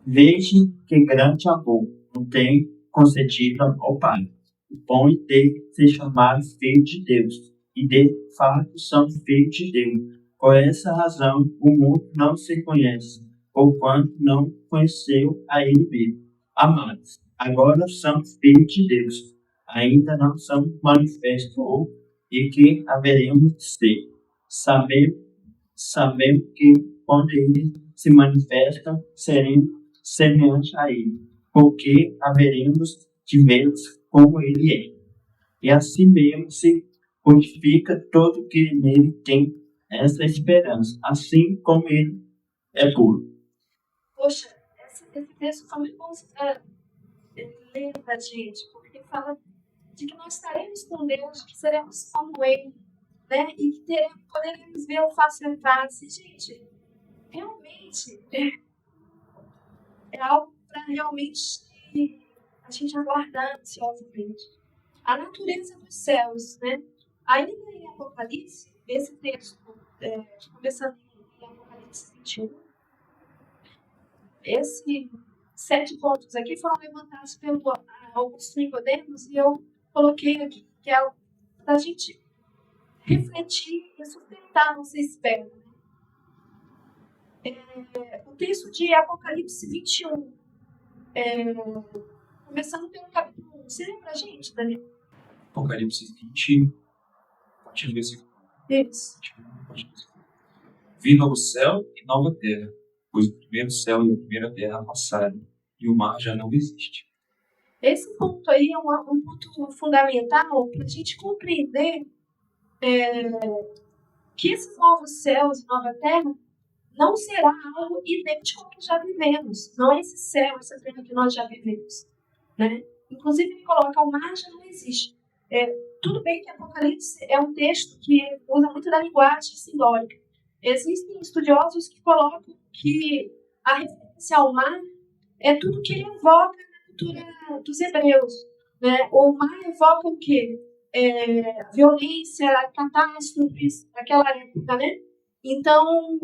Veja que grande amor não tem concedido ao Pai, o bom de se chamar filho de Deus, e de fato são filhos de Deus. Por essa razão, o mundo não se conhece, porquanto não conheceu a Ele mesmo. Amados, agora somos filhos de Deus, ainda não somos manifestos, e que haveremos de ser. Sabemos que quando Ele se manifesta, seremos semelhantes a Ele, porque haveremos de vê-lo como Ele é. E assim mesmo se purifica todo que nele tem essa esperança, assim como Ele é puro. Poxa, esse texto foi muito bom ler pra gente, porque fala de que nós estaremos com Deus, que seremos como Ele, né? E que poderemos vê-lo face a face. Gente, realmente é algo para realmente a gente aguardar ansiosamente. A natureza dos céus, né? Ainda em Apocalipse, esse texto, começando em Apocalipse 21, esses 7 pontos aqui foram levantados pelo Augusto Nicodemos e eu coloquei aqui, que é para a gente refletir e sustentar a nossa espera. O texto de Apocalipse 21, começando pelo capítulo 1. Você lembra a gente, Daniel? Apocalipse 20, a partir do versículo 1. Isso. Vi novo céu e nova terra, pois o primeiro céu e a primeira terra passaram, e o mar já não existe. Esse ponto aí é um ponto fundamental para a gente compreender que esses novos céus e nova terra não será algo idêntico ao que já vivemos. Não é esse céu, essa terra que nós já vivemos. Né? Inclusive, ele coloca o mar já não existe. Tudo bem que Apocalipse é um texto que usa muito da linguagem simbólica. Existem estudiosos que colocam que a referência ao mar é tudo que ele evoca na cultura dos hebreus. Né? O mar evoca o quê? violência, catástrofes daquela época, né? Então,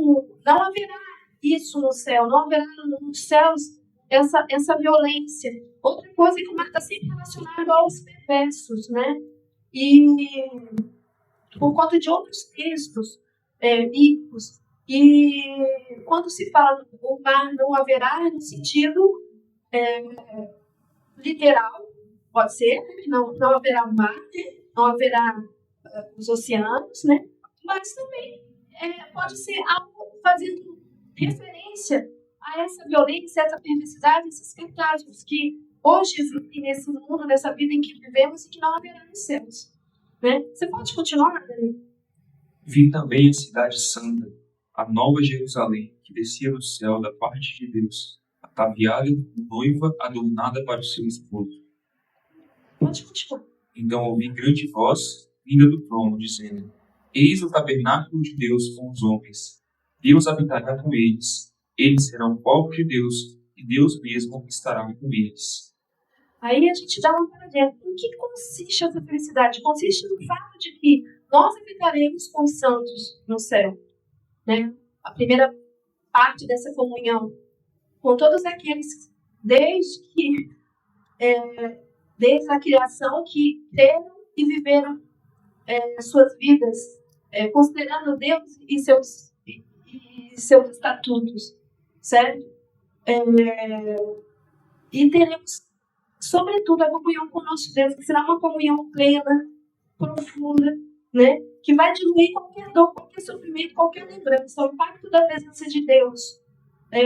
não haverá isso no céu, não haverá nos céus essa violência. Outra coisa é que o mar está sempre relacionado aos perversos, né? E por conta de outros textos bíblicos, e quando se fala o mar não haverá no sentido literal, pode ser, né? Não haverá mar, né? Não haverá os oceanos, né? Mas também pode ser algo fazendo referência a essa violência, essa perversidade, esses catástrofes que hoje existem nesse mundo, nessa vida em que vivemos e que não haverá nos céus. Né? Você pode continuar, Dani? Vi também a cidade santa, a nova Jerusalém, que descia do céu da parte de Deus, ataviada como noiva adornada para o seu esposo. Pode continuar. Então ouvi grande voz vinda do trono, dizendo: Eis o tabernáculo de Deus com os homens. Deus habitará com eles. Eles serão povo de Deus, e Deus mesmo estará com eles. Aí a gente dá uma paradinha. Em que consiste essa felicidade? Consiste no fato de que nós habitaremos com os santos no céu. Né? A primeira parte dessa comunhão com todos aqueles, desde a criação, que creram e viveram suas vidas considerando Deus e seus estatutos, certo? E teremos, sobretudo, a comunhão com o nosso Deus, que será uma comunhão plena, profunda, né? Que vai diluir qualquer dor, qualquer sofrimento, qualquer lembrança. O impacto da presença de Deus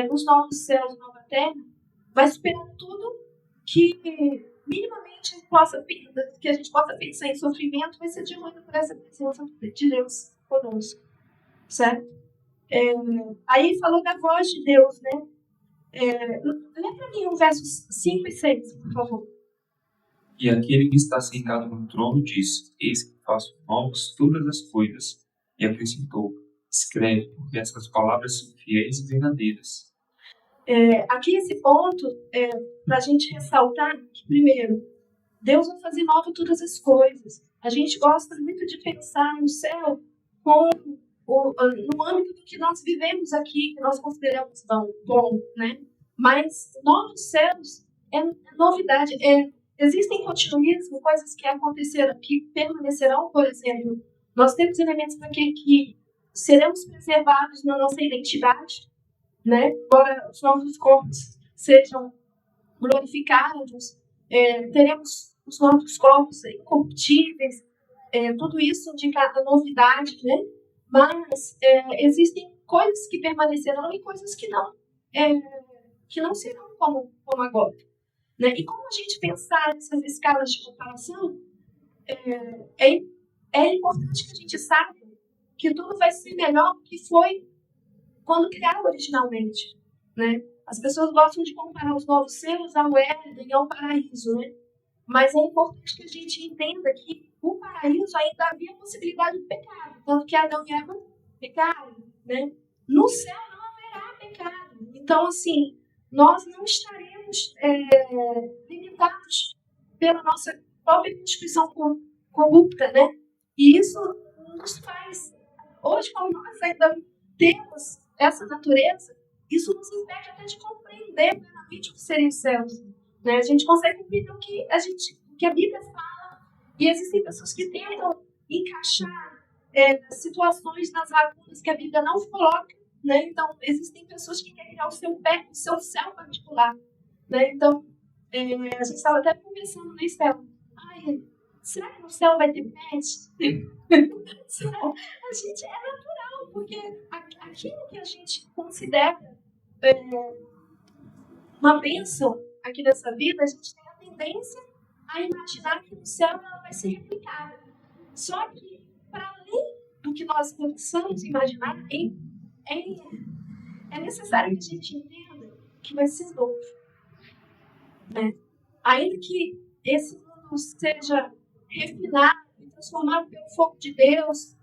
nos novos céus, nova terra, vai superar tudo que minimamente que a gente possa pensar em sofrimento, vai ser diluído por essa presença de Deus conosco, certo? Aí falou da voz de Deus, né? Lê para mim o versos 5 e 6, por favor. E aquele que está sentado no trono diz: Eis que faço novas todas as coisas. E acrescentou: Escreve, porque essas palavras são fiéis e verdadeiras. Aqui esse ponto para a gente ressaltar que, primeiro, Deus vai fazer nova todas as coisas. A gente gosta muito de pensar no céu no âmbito do que nós vivemos aqui, que nós consideramos bom, né? Mas novos céus é novidade. Existem continuismo, coisas que aconteceram, que permanecerão, por exemplo. Nós temos elementos daquele que seremos preservados na nossa identidade, né? Embora os novos corpos sejam glorificados, teremos os novos corpos incorruptíveis, tudo isso indica a novidade, né? Mas existem coisas que permanecerão e coisas que não serão como agora. Né? E como a gente pensar nessas escalas de comparação, é importante que a gente saiba que tudo vai ser melhor do que foi quando criado originalmente. Né? As pessoas gostam de comparar os novos céus ao Éden, ao paraíso, né? Mas é importante que a gente entenda que o paraíso ainda havia a possibilidade de pecado, tanto que Adão e Eva pecaram, né? No céu não haverá pecado. Então, assim, nós não estaremos limitados pela nossa própria constituição corrupta, né? E isso nos faz, hoje, como nós ainda temos essa natureza, isso nos impede até de compreender plenamente o que seriam os céus. Né? A gente consegue compreender o que a Bíblia fala, e existem pessoas que tentam encaixar situações nas lacunas que a Bíblia não coloca. Né? Então, existem pessoas que querem criar o seu céu particular. Né? Então, a gente estava até conversando, né, Estela? Será que no céu vai ter pet? A gente é natural, porque aquilo que a gente considera uma bênção aqui nessa vida, a gente tem a tendência a imaginar que no céu ela vai ser replicada. Só que, para além do que nós possamos imaginar, é necessário que a gente entenda que vai ser novo. Né? Ainda que esse mundo seja refinado e transformado pelo fogo de Deus,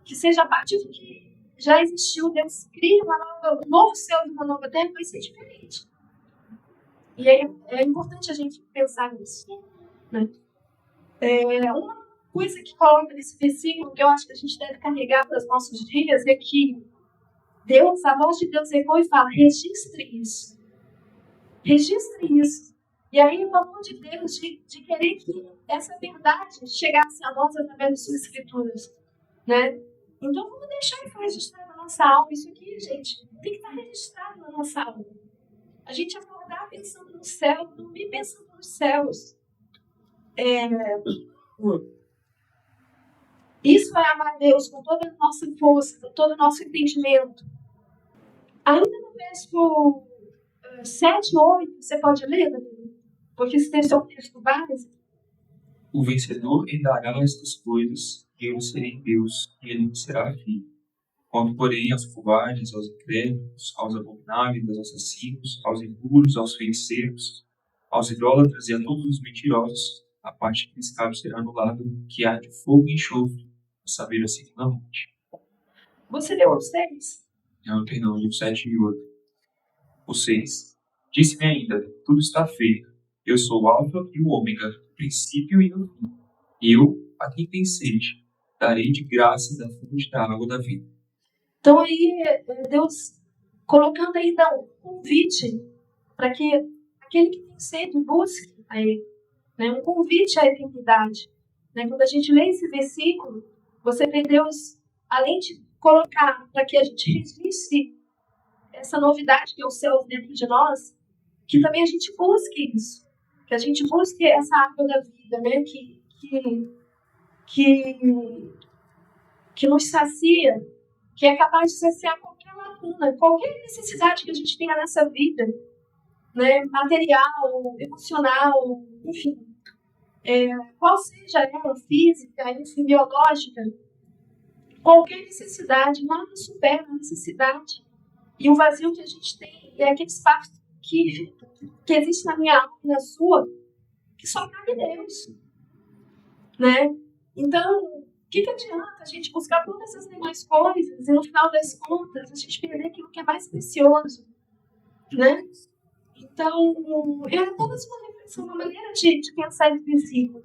que seja a partir do que já existiu, Deus cria um novo céu e uma nova terra, vai ser diferente. E é importante a gente pensar nisso. Né? Uma coisa que coloca nesse versículo que eu acho que a gente deve carregar para os nossos dias é que Deus, a voz de Deus ecoa e fala: registre isso. Registre isso. E aí o amor de Deus de querer que essa verdade chegasse a nós através das suas escrituras, né? Então vamos deixar isso registrado na nossa alma. Isso aqui, gente, tem que estar registrado na nossa alma. A gente acordar pensando no céu, dormir pensando nos céus. Isso é amar a Deus com toda a nossa força, com todo o nosso entendimento. Ainda no verso 7 e 8, você pode ler, Danilo? Porque esse texto é um texto básico. O vencedor herdará estas coisas, e eu serei Deus, e ele me será filho. Quanto, porém, aos covardes, aos incrédulos, aos abomináveis, aos assassinos, aos impuros, aos feiticeiros, aos idólatras e a todos os mentirosos, a parte que lhes cabe será anulada, que há de fogo e enxofre, a saber, a segunda morte. Você leu os 6? Não, perdão, o 7 e 8. O 6. Disse-me ainda: tudo está feito. Eu sou o Alfa e o Ômega, o princípio e o fim. Eu, a quem tem sede, darei de graça da fonte da água da vida. Então aí, Deus colocando ainda um convite para que aquele que tem sede busque a Ele. Né? Um convite à eternidade. Né? Quando a gente lê esse versículo, você vê Deus, além de colocar para que a gente registre essa novidade que é o céu dentro de nós, que também a gente busque isso. Que a gente busque essa água da vida, né? que nos sacia, que é capaz de saciar qualquer lacuna, qualquer necessidade que a gente tenha nessa vida, né? Material, emocional, enfim. Qual seja ela, física, enfim, biológica, qualquer necessidade, nada supera a necessidade. E o vazio que a gente tem é aquele espaço que existe na minha alma e na sua, que só cabe Deus. Né? Então, o que adianta a gente buscar todas essas demais coisas e no final das contas a gente perder aquilo que é mais precioso? Né? Então, é apenas uma reflexão, uma maneira de pensar esse versículo.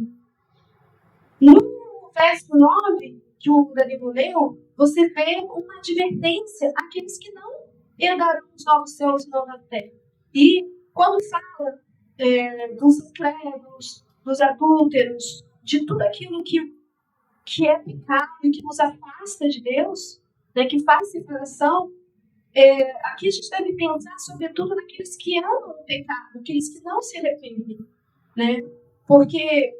No verso 9, que o Danilo leu, você vê uma advertência àqueles que não herdarão os novos céus e nova terra. E quando fala dos incrédulos, dos adúlteros, de tudo aquilo que é pecado e que nos afasta de Deus, né, que faz separação, aqui a gente deve pensar sobretudo naqueles que amam o pecado, aqueles que não se arrependem. Né? Porque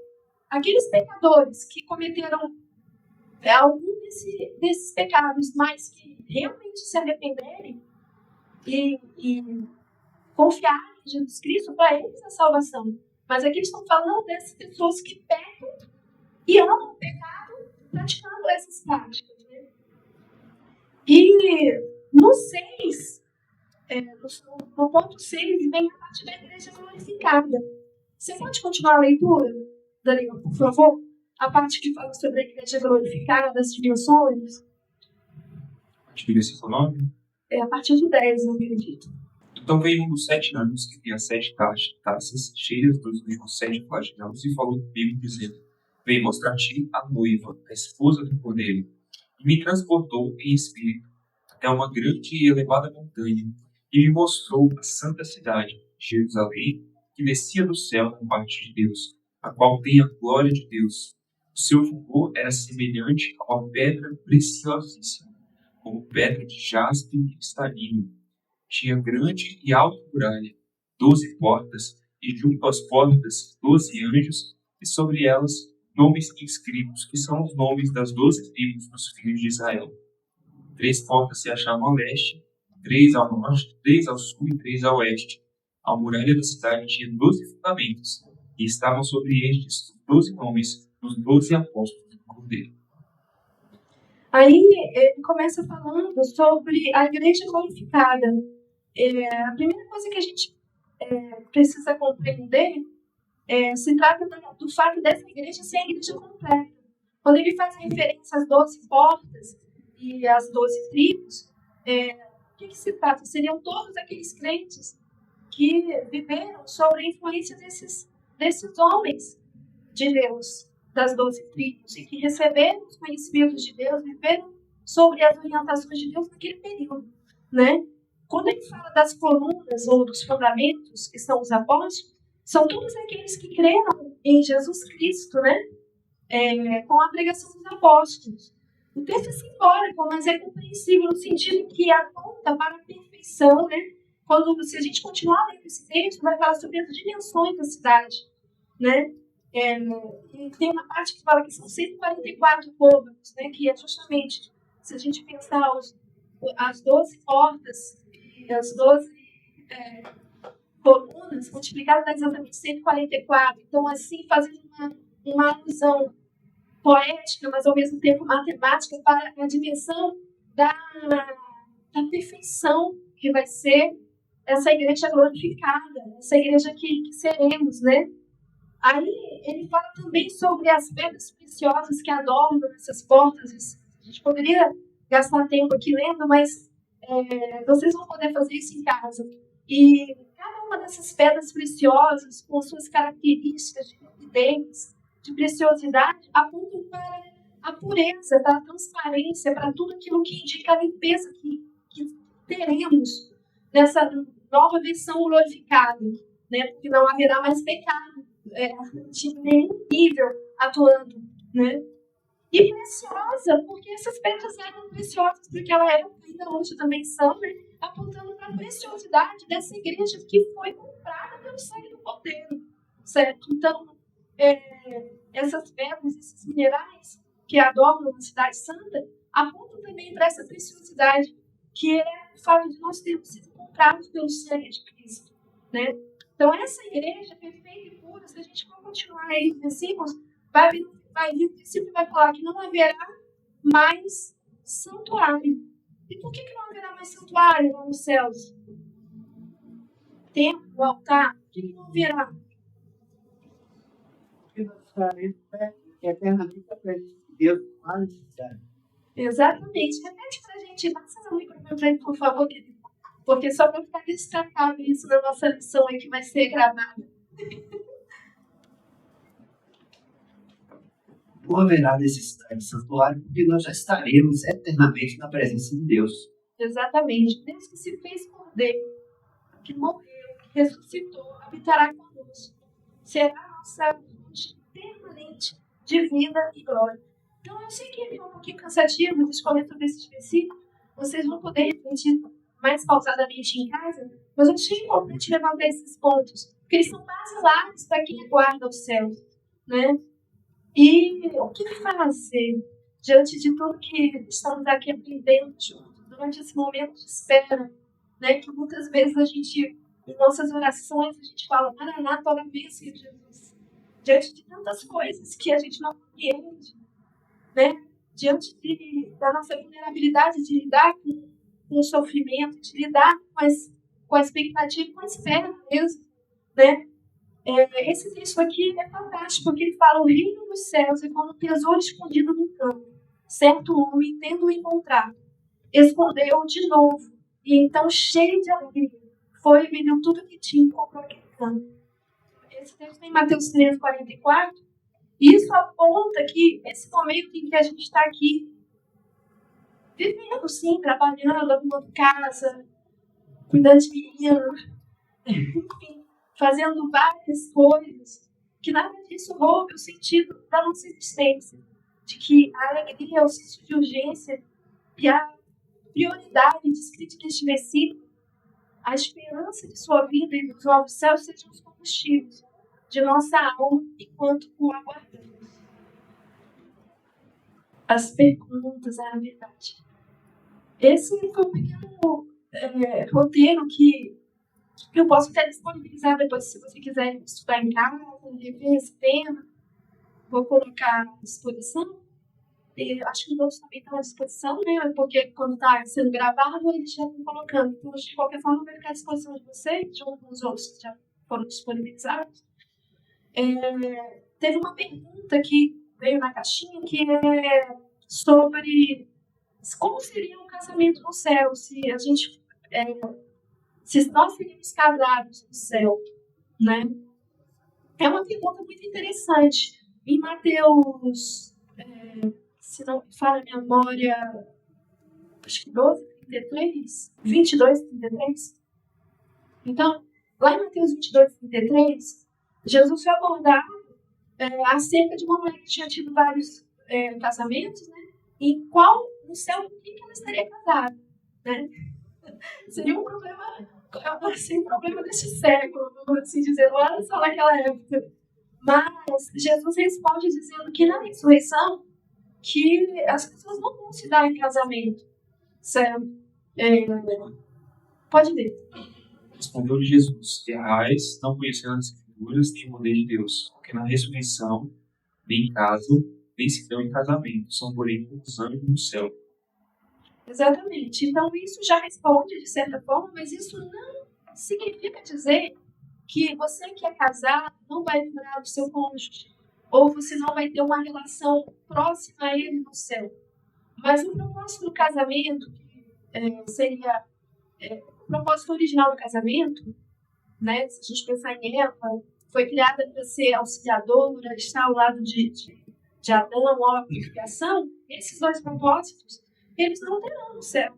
aqueles pecadores que cometeram algum desses pecados, mas que realmente se arrependerem e confiarem em Jesus Cristo, para eles a salvação. Mas aqui estão falando dessas pessoas que pecam e amam o pecado praticando essas práticas. Né? E no 6, no ponto 6, vem a parte da igreja glorificada. Você pode continuar a leitura, Danilo, por favor? A parte que fala sobre a igreja glorificada, as dimensões. A partir do versículo 9? A partir do 10, eu acredito. Então veio um dos 7 anos, que tinha 7 taças cheias dos mesmos 7 flagelos, e falou comigo, dizendo: vem mostrar-te a noiva, a esposa do Cordeiro. E me transportou em espírito até uma grande e elevada montanha, e me mostrou a santa cidade, Jerusalém, que descia do céu da parte de Deus, a qual tem a glória de Deus. O seu fulgor era semelhante a uma pedra preciosíssima, como pedra de jaspe e cristalino. Tinha grande e alta muralha, 12 portas, e junto às portas 12 anjos, e sobre elas nomes inscritos, que são os nomes das 12 tribos dos filhos de Israel. 3 portas se achavam ao leste, 3 ao norte, 3 ao sul e 3 ao oeste. A muralha da cidade tinha 12 fundamentos, e estavam sobre estes os 12 nomes dos 12 apóstolos do Cordeiro. Aí ele começa falando sobre a igreja glorificada. A primeira coisa que a gente precisa compreender se trata do fato dessa igreja ser a igreja completa. Quando ele faz referência às 12 portas e às 12 tribos, o que se trata? Seriam todos aqueles crentes que viveram sob a influência desses homens de Deus, das 12 tribos e que receberam os conhecimentos de Deus, viveram sobre as orientações de Deus naquele período, né? Quando ele fala das colunas ou dos fundamentos, que são os apóstolos, são todos aqueles que creram em Jesus Cristo, né? Com a pregação dos apóstolos. O texto é simbólico, mas é compreensível no sentido que aponta para a perfeição, né? Se a gente continuar lendo esse texto, vai falar sobre as dimensões da cidade, né? E tem uma parte que fala que são 144 côvados, né? Que é justamente, se a gente pensar as 12 portas e as 12 colunas, multiplicadas dá exatamente 144. Então, assim, fazendo uma alusão poética, mas ao mesmo tempo matemática, para a dimensão da perfeição que vai ser essa igreja glorificada, essa igreja que seremos, né? Aí ele fala também sobre as pedras preciosas que adornam essas portas. A gente poderia gastar tempo aqui lendo, mas vocês vão poder fazer isso em casa. E cada uma dessas pedras preciosas, com suas características de limpidez, de preciosidade, apontam para a pureza, para a transparência, para tudo aquilo que indica a limpeza que teremos nessa nova versão glorificada, né? Porque não haverá mais pecado de nenhum nível atuando, né? E preciosa, porque essas pedras eram preciosas, porque ela era, ainda hoje também são, né? Apontando para a preciosidade dessa igreja que foi comprada pelo sangue do Cordeiro, certo? Então, essas pedras, esses minerais que adornam a cidade santa, apontam também para essa preciosidade que é o fato de nós termos sido comprados pelo sangue de Cristo, né? Então, essa igreja perfeita e pura, se a gente for continuar aí nos versículos, vai vir o princípio e vai falar que não haverá mais santuário. E por que não haverá mais santuário lá nos céus? Templo, altar, por que não haverá? Porque nós estaremos eternamente à presença de Deus. Exatamente. Repete pra gente, passa o microfone pra ele, por favor, querido. Porque só para ficar destacado isso na nossa lição aí que vai ser gravada. Não haverá necessidade de santuário, porque nós já estaremos eternamente na presença de Deus. Exatamente. Deus que se fez cordeiro, que morreu, que ressuscitou, habitará conosco. Será a nossa fonte permanente de vida e glória. Então, eu sei que é um pouquinho cansativo discorrer sobre esses versículos. Vocês vão poder refletir mais pausadamente em casa, mas eu achei importante levantar esses pontos, porque eles são basilares para quem aguarda o céu, né? E o que fazer diante de tudo que estamos aqui aprendendo juntos, durante esse momento de espera, né? Que muitas vezes a gente, em nossas orações, a gente fala, Maranata, ora vem, Senhor Jesus. Diante de tantas coisas que a gente não compreende, né? Diante da nossa vulnerabilidade de lidar com o sofrimento, de lidar com a expectativa, com a espera mesmo, né? Esse texto aqui é fantástico, porque ele fala: o reino dos céus é como um tesouro escondido no campo. Certo homem, tendo-o encontrado, escondeu-o de novo, e então, cheio de alegria, foi e vendeu tudo que tinha e comprou aquele campo. Esse texto tem Mateus 13:44. Isso aponta que esse momento em que a gente está aqui, vivendo sim, trabalhando, arrumando casa, cuidando de menino, enfim, fazendo várias coisas, que nada disso roube o sentido da nossa existência, de que a alegria, o senso de urgência e a prioridade descrita neste versículo, a esperança de sua vida e dos novos céus sejam os combustíveis de nossa alma enquanto o aguardamos. As perguntas, é a verdade. Esse foi um pequeno roteiro que eu posso até disponibilizar depois, se você quiser estudar em casa, rever esse tema. Vou colocar à disposição. Eu acho que os outros também estão à disposição, né? Porque quando está sendo gravado, eles já estão colocando. Então, de qualquer forma, vai ficar à disposição de vocês, junto com os outros que já foram disponibilizados. Teve uma pergunta que veio na caixinha, que é sobre como seria um casamento no céu, se nós seríamos casados no céu, né? É uma pergunta muito interessante. Em Mateus, se não me falha a memória, acho que 12, 33, 22, 33. Então, lá em Mateus 22, 33, Jesus foi abordado acerca de uma mulher que tinha tido vários casamentos, né? Em qual, no céu, com quem ela estaria casada, né? Seria um problema, assim, um problema deste século, vamos assim dizer, lá só naquela época. Mas Jesus responde dizendo que na ressurreição, que as pessoas não vão se dar em casamento, certo? Pode ver. Respondeu-lhe Jesus: errais, não conhecendo as Escrituras nem o poder de Deus, porque na ressurreição nem casam, nem se dão em casamento, são porém como os anjos no céu. Exatamente. Então, isso já responde de certa forma, mas isso não significa dizer que você que é casado não vai lembrar do seu cônjuge, ou você não vai ter uma relação próxima a ele no céu. Mas o propósito do casamento, seria o propósito original do casamento, né? Se a gente pensar em Eva, foi criada para ser auxiliadora, estar ao lado de Adão, a criação. Esses dois propósitos, eles não terão no céu,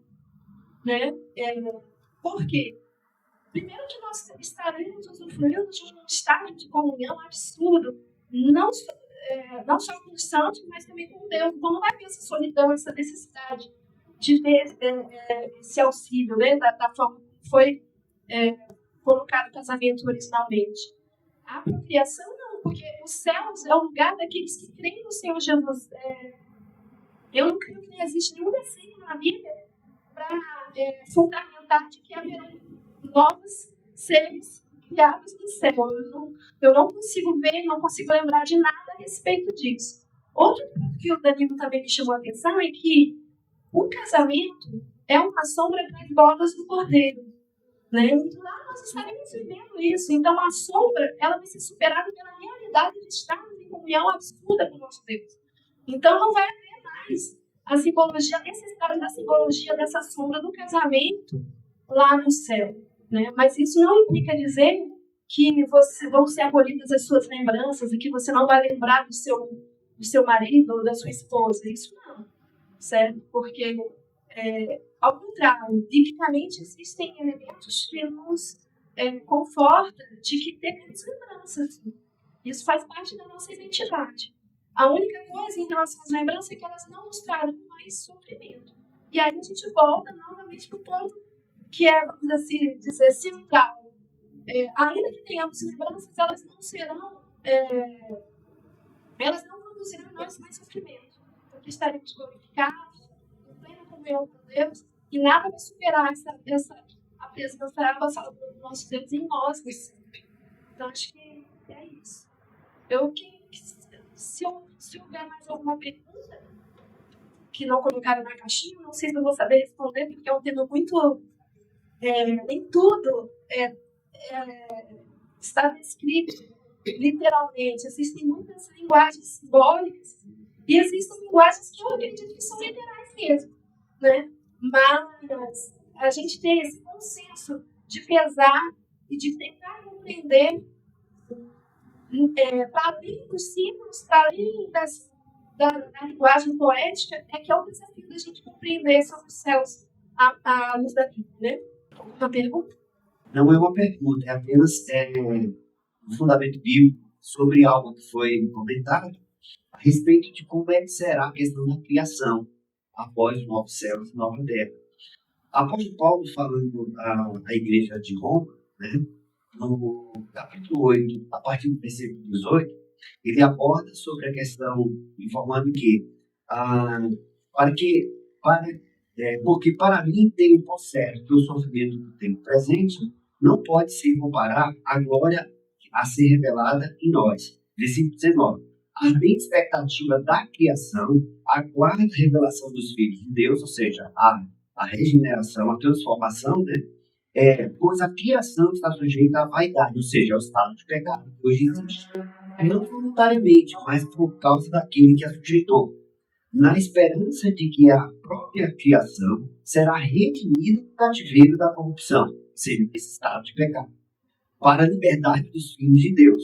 né? Por quê? Primeiro que nós estaremos usufruindo de um estado de comunhão absurdo, não só com os santos, mas também com Deus. Então não vai ter essa solidão, essa necessidade de ter esse auxílio, né? Da forma que foi colocado o casamento originalmente. A apropriação não, porque os céus é o lugar daqueles que creem no Senhor Jesus. Eu não creio que não existe nenhum versículo na Bíblia para fundamentar de que haverão novos seres criados no céu. Eu não consigo ver, não consigo lembrar de nada a respeito disso. Outro ponto que o Danilo também me chamou a atenção é que o casamento é uma sombra das bodas do Cordeiro, né? E lá nós estaremos vivendo isso. Então a sombra, ela vai ser superada pela realidade de estarmos em comunhão absurda com o nosso Deus. Então não vai haver mais a simbologia, a necessidade da simbologia dessa sombra do casamento lá no céu, né? Mas isso não implica dizer que vão ser abolidas as suas lembranças e que você não vai lembrar do seu marido ou da sua esposa. Isso não, certo? Porque, ao contrário, biblicamente existem elementos que nos confortam de que temos lembranças. Isso faz parte da nossa identidade. A única coisa em relação às lembranças é que elas não nos trarão mais sofrimento. E aí a gente volta novamente para o ponto que é, vamos assim dizer, central. Ainda que tenhamos lembranças, elas não serão, elas não produzirão em nós mais sofrimento. Porque estaremos glorificados, em plena comunhão com Deus, e nada vai superar a presença avançada do nosso Deus em nós. Então acho que é isso. Se houver mais alguma pergunta que não colocaram na caixinha, não sei se eu vou saber responder, porque é um tema muito... nem tudo está descrito literalmente. Existem muitas linguagens simbólicas e existem linguagens que eu acredito que são literais mesmo, né? Mas a gente tem esse consenso de pesar e de tentar compreender para além dos símbolos, para além da linguagem poética, que é o desafio da gente compreender sobre os céus à luz da Bíblia, né? Uma pergunta? Não é uma pergunta, é apenas um fundamento bíblico sobre algo que foi comentado a respeito de como é que será a questão da criação após os novos céus e nova terra. Após Paulo falando à igreja de Roma, né, no capítulo 8, a partir do versículo 18, ele aborda sobre a questão, informando que porque para mim tenho por certo que o sofrimento do tempo presente não pode se comparar à glória a ser revelada em nós. Versículo 19. Ardente expectativa da criação, aguarda a revelação dos filhos de Deus, ou seja, a regeneração, a transformação, né? Pois a criação está sujeita à vaidade, ou seja, ao estado de pecado. Hoje existe. Não voluntariamente, mas por causa daquele que a sujeitou. Na esperança de que a própria criação será redimida do cativeiro da corrupção, ou seja, desse estado de pecado, para a liberdade dos filhos de Deus.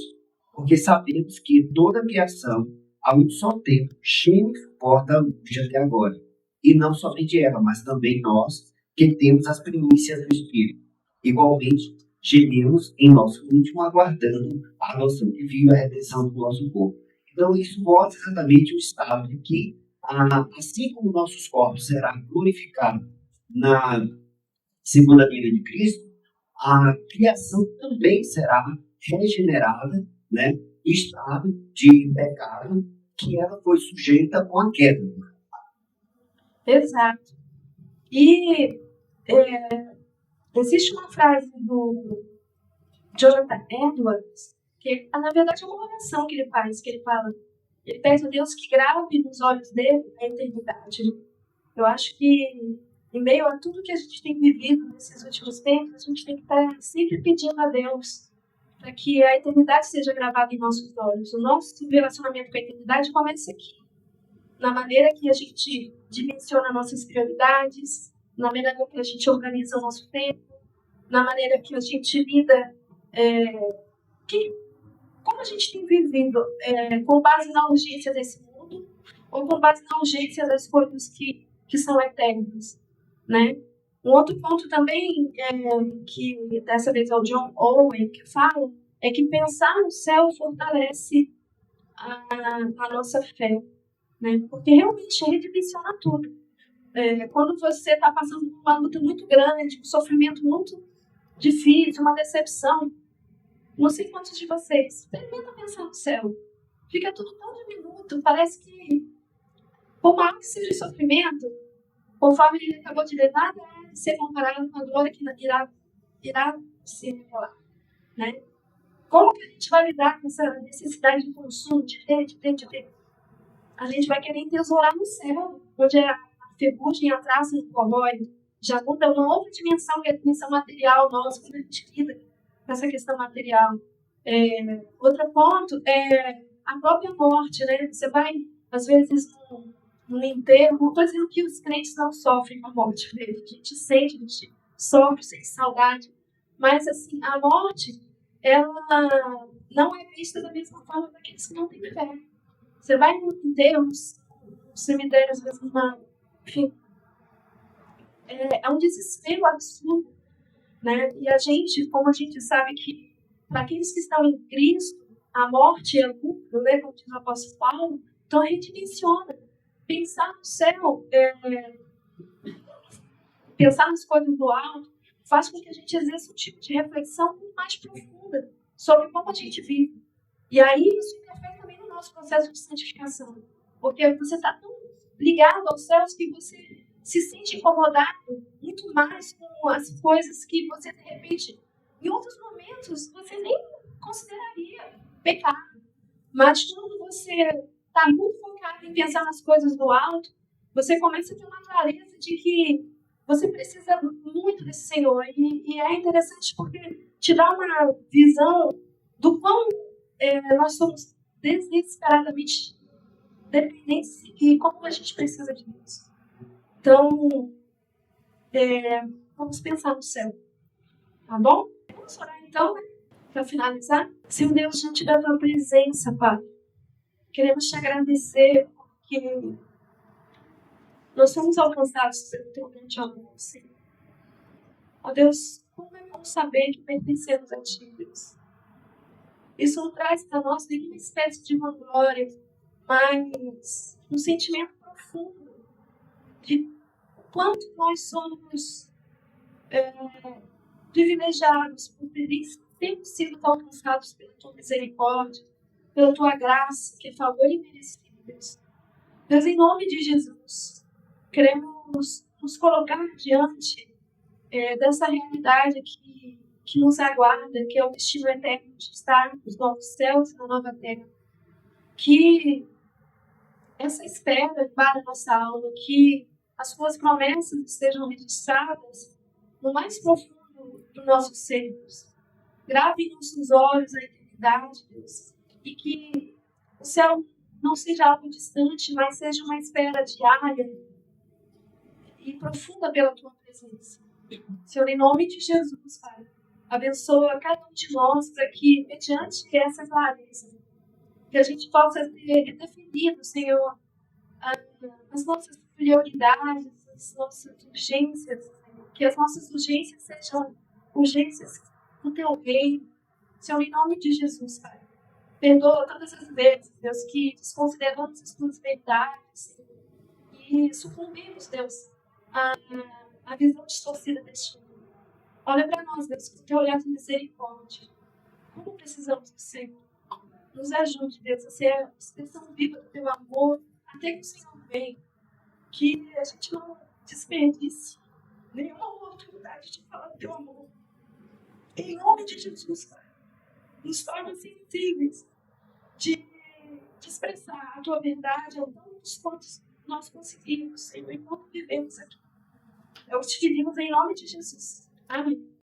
porque sabemos que toda a criação, a um só tempo, geme e suporta a angústia até agora. E não somente ela, mas também nós, que temos as primícias do Espírito. Igualmente, gememos em nosso íntimo, aguardando a adoção que vive a redenção do nosso corpo. Então, isso mostra exatamente o estado de que, assim como nossos corpos serão glorificados na segunda vinda de Cristo, a criação também será regenerada, né, do estado de pecado que ela foi sujeita com a queda. Exato. E existe uma frase do Jonathan Edwards, que na verdade é uma oração que ele faz, que ele fala, ele pede a Deus que grave nos olhos dele a eternidade. Eu acho que em meio a tudo que a gente tem vivido nesses últimos tempos, a gente tem que estar sempre pedindo a Deus para que a eternidade seja gravada em nossos olhos. O nosso relacionamento com a eternidade começa aqui, na maneira que a gente dimensiona nossas prioridades, na maneira que a gente organiza o nosso tempo, na maneira que a gente lida, como a gente tem vivido, com base na urgência desse mundo, ou com base na urgência das coisas que são eternas, né? Um outro ponto também, que dessa vez é o John Owen que fala, é que pensar no céu fortalece a nossa fé, né? Porque realmente redimensiona tudo. Quando você está passando por uma luta muito grande, um sofrimento muito difícil, uma decepção, não sei quantos de vocês, experimenta pensar no céu. Fica tudo tão diminuto, parece que, por maior que seja o sofrimento, conforme ele acabou de ler, nada é ser comparado com a glória que irá se revelar, né? Como que a gente vai lidar com essa necessidade de consumo, de ter? A gente vai querer entesourar no céu, onde a ferrugem, a traça não corrói, já muda uma outra dimensão, que é a dimensão material nossa, quando a gente lida com essa questão material. Outro ponto é a própria morte, né? Você vai, às vezes, no enterro, não estou dizendo que os crentes não sofrem com a morte, né? A gente sente, a gente sofre, sente saudade, mas, assim, a morte, ela não é vista da mesma forma daqueles que não têm fé. Você vai no enterro, no cemitério, às vezes, enfim, é um desespero absurdo, né? E a gente, como a gente sabe que para aqueles que estão em Cristo, a morte é lucro, né? Como diz o apóstolo Paulo, então a gente menciona pensar no céu, pensar nas coisas do alto, faz com que a gente exerça um tipo de reflexão muito mais profunda sobre como a gente vive. E aí isso interfere também no nosso processo de santificação, porque você está tão ligado aos céus que você se sente incomodado muito mais com as coisas que você, de repente, em outros momentos, você nem consideraria pecado. Mas quando você está muito focado em pensar nas coisas do alto, você começa a ter uma clareza de que você precisa muito desse Senhor. E é interessante porque te dá uma visão do quão nós somos desesperadamente dependentes e como a gente precisa de Deus. Então, vamos pensar no céu, tá bom? Vamos orar então, né? Para finalizar. Senhor Deus, diante da tua presença, Pai, queremos te agradecer porque nós somos alcançados pelo teu grande amor, Senhor. Ó Deus, como é bom saber que pertencemos a ti, Deus. Isso não traz para nós nenhuma espécie de vanglória, mas um sentimento profundo de quanto nós somos privilegiados por terem sempre sido alcançados pela tua misericórdia, pela tua graça, que é favor imerecido, Deus. Deus, em nome de Jesus, queremos nos colocar diante dessa realidade que nos aguarda, que é o destino eterno de estar nos novos céus e na nova terra. Que essa espera para a nossa alma, que as tuas promessas estejam registradas no mais profundo do nosso ser, Deus. Grave em nossos olhos a eternidade, Deus, e que o céu não seja algo distante, mas seja uma espera diária e profunda pela tua presença. Senhor, em nome de Jesus, Pai, Abençoa cada um de nós para que, mediante essa clareza, que a gente possa ter definido, Senhor, as nossas prioridades, as nossas urgências, que as nossas urgências sejam urgências do Teu reino. Senhor, em nome de Jesus, Pai. Perdoa todas as vezes, Deus, que desconsideramos as Tuas verdades e sucumbimos, Deus, à visão distorcida deste mundo. Olha para nós, Deus, com o Teu olhar de misericórdia. Como precisamos do Senhor. Nos ajude, Deus, a ser a expressão viva do Teu amor, até que o Senhor venha. Que a gente não desperdice nenhuma oportunidade de falar do Teu amor. Em nome de Jesus, Pai. Nos torna sensíveis de expressar a Tua verdade ao tantos quantos nós conseguimos, Senhor, enquanto vivemos aqui. Eu te pedimos em nome de Jesus. Amém.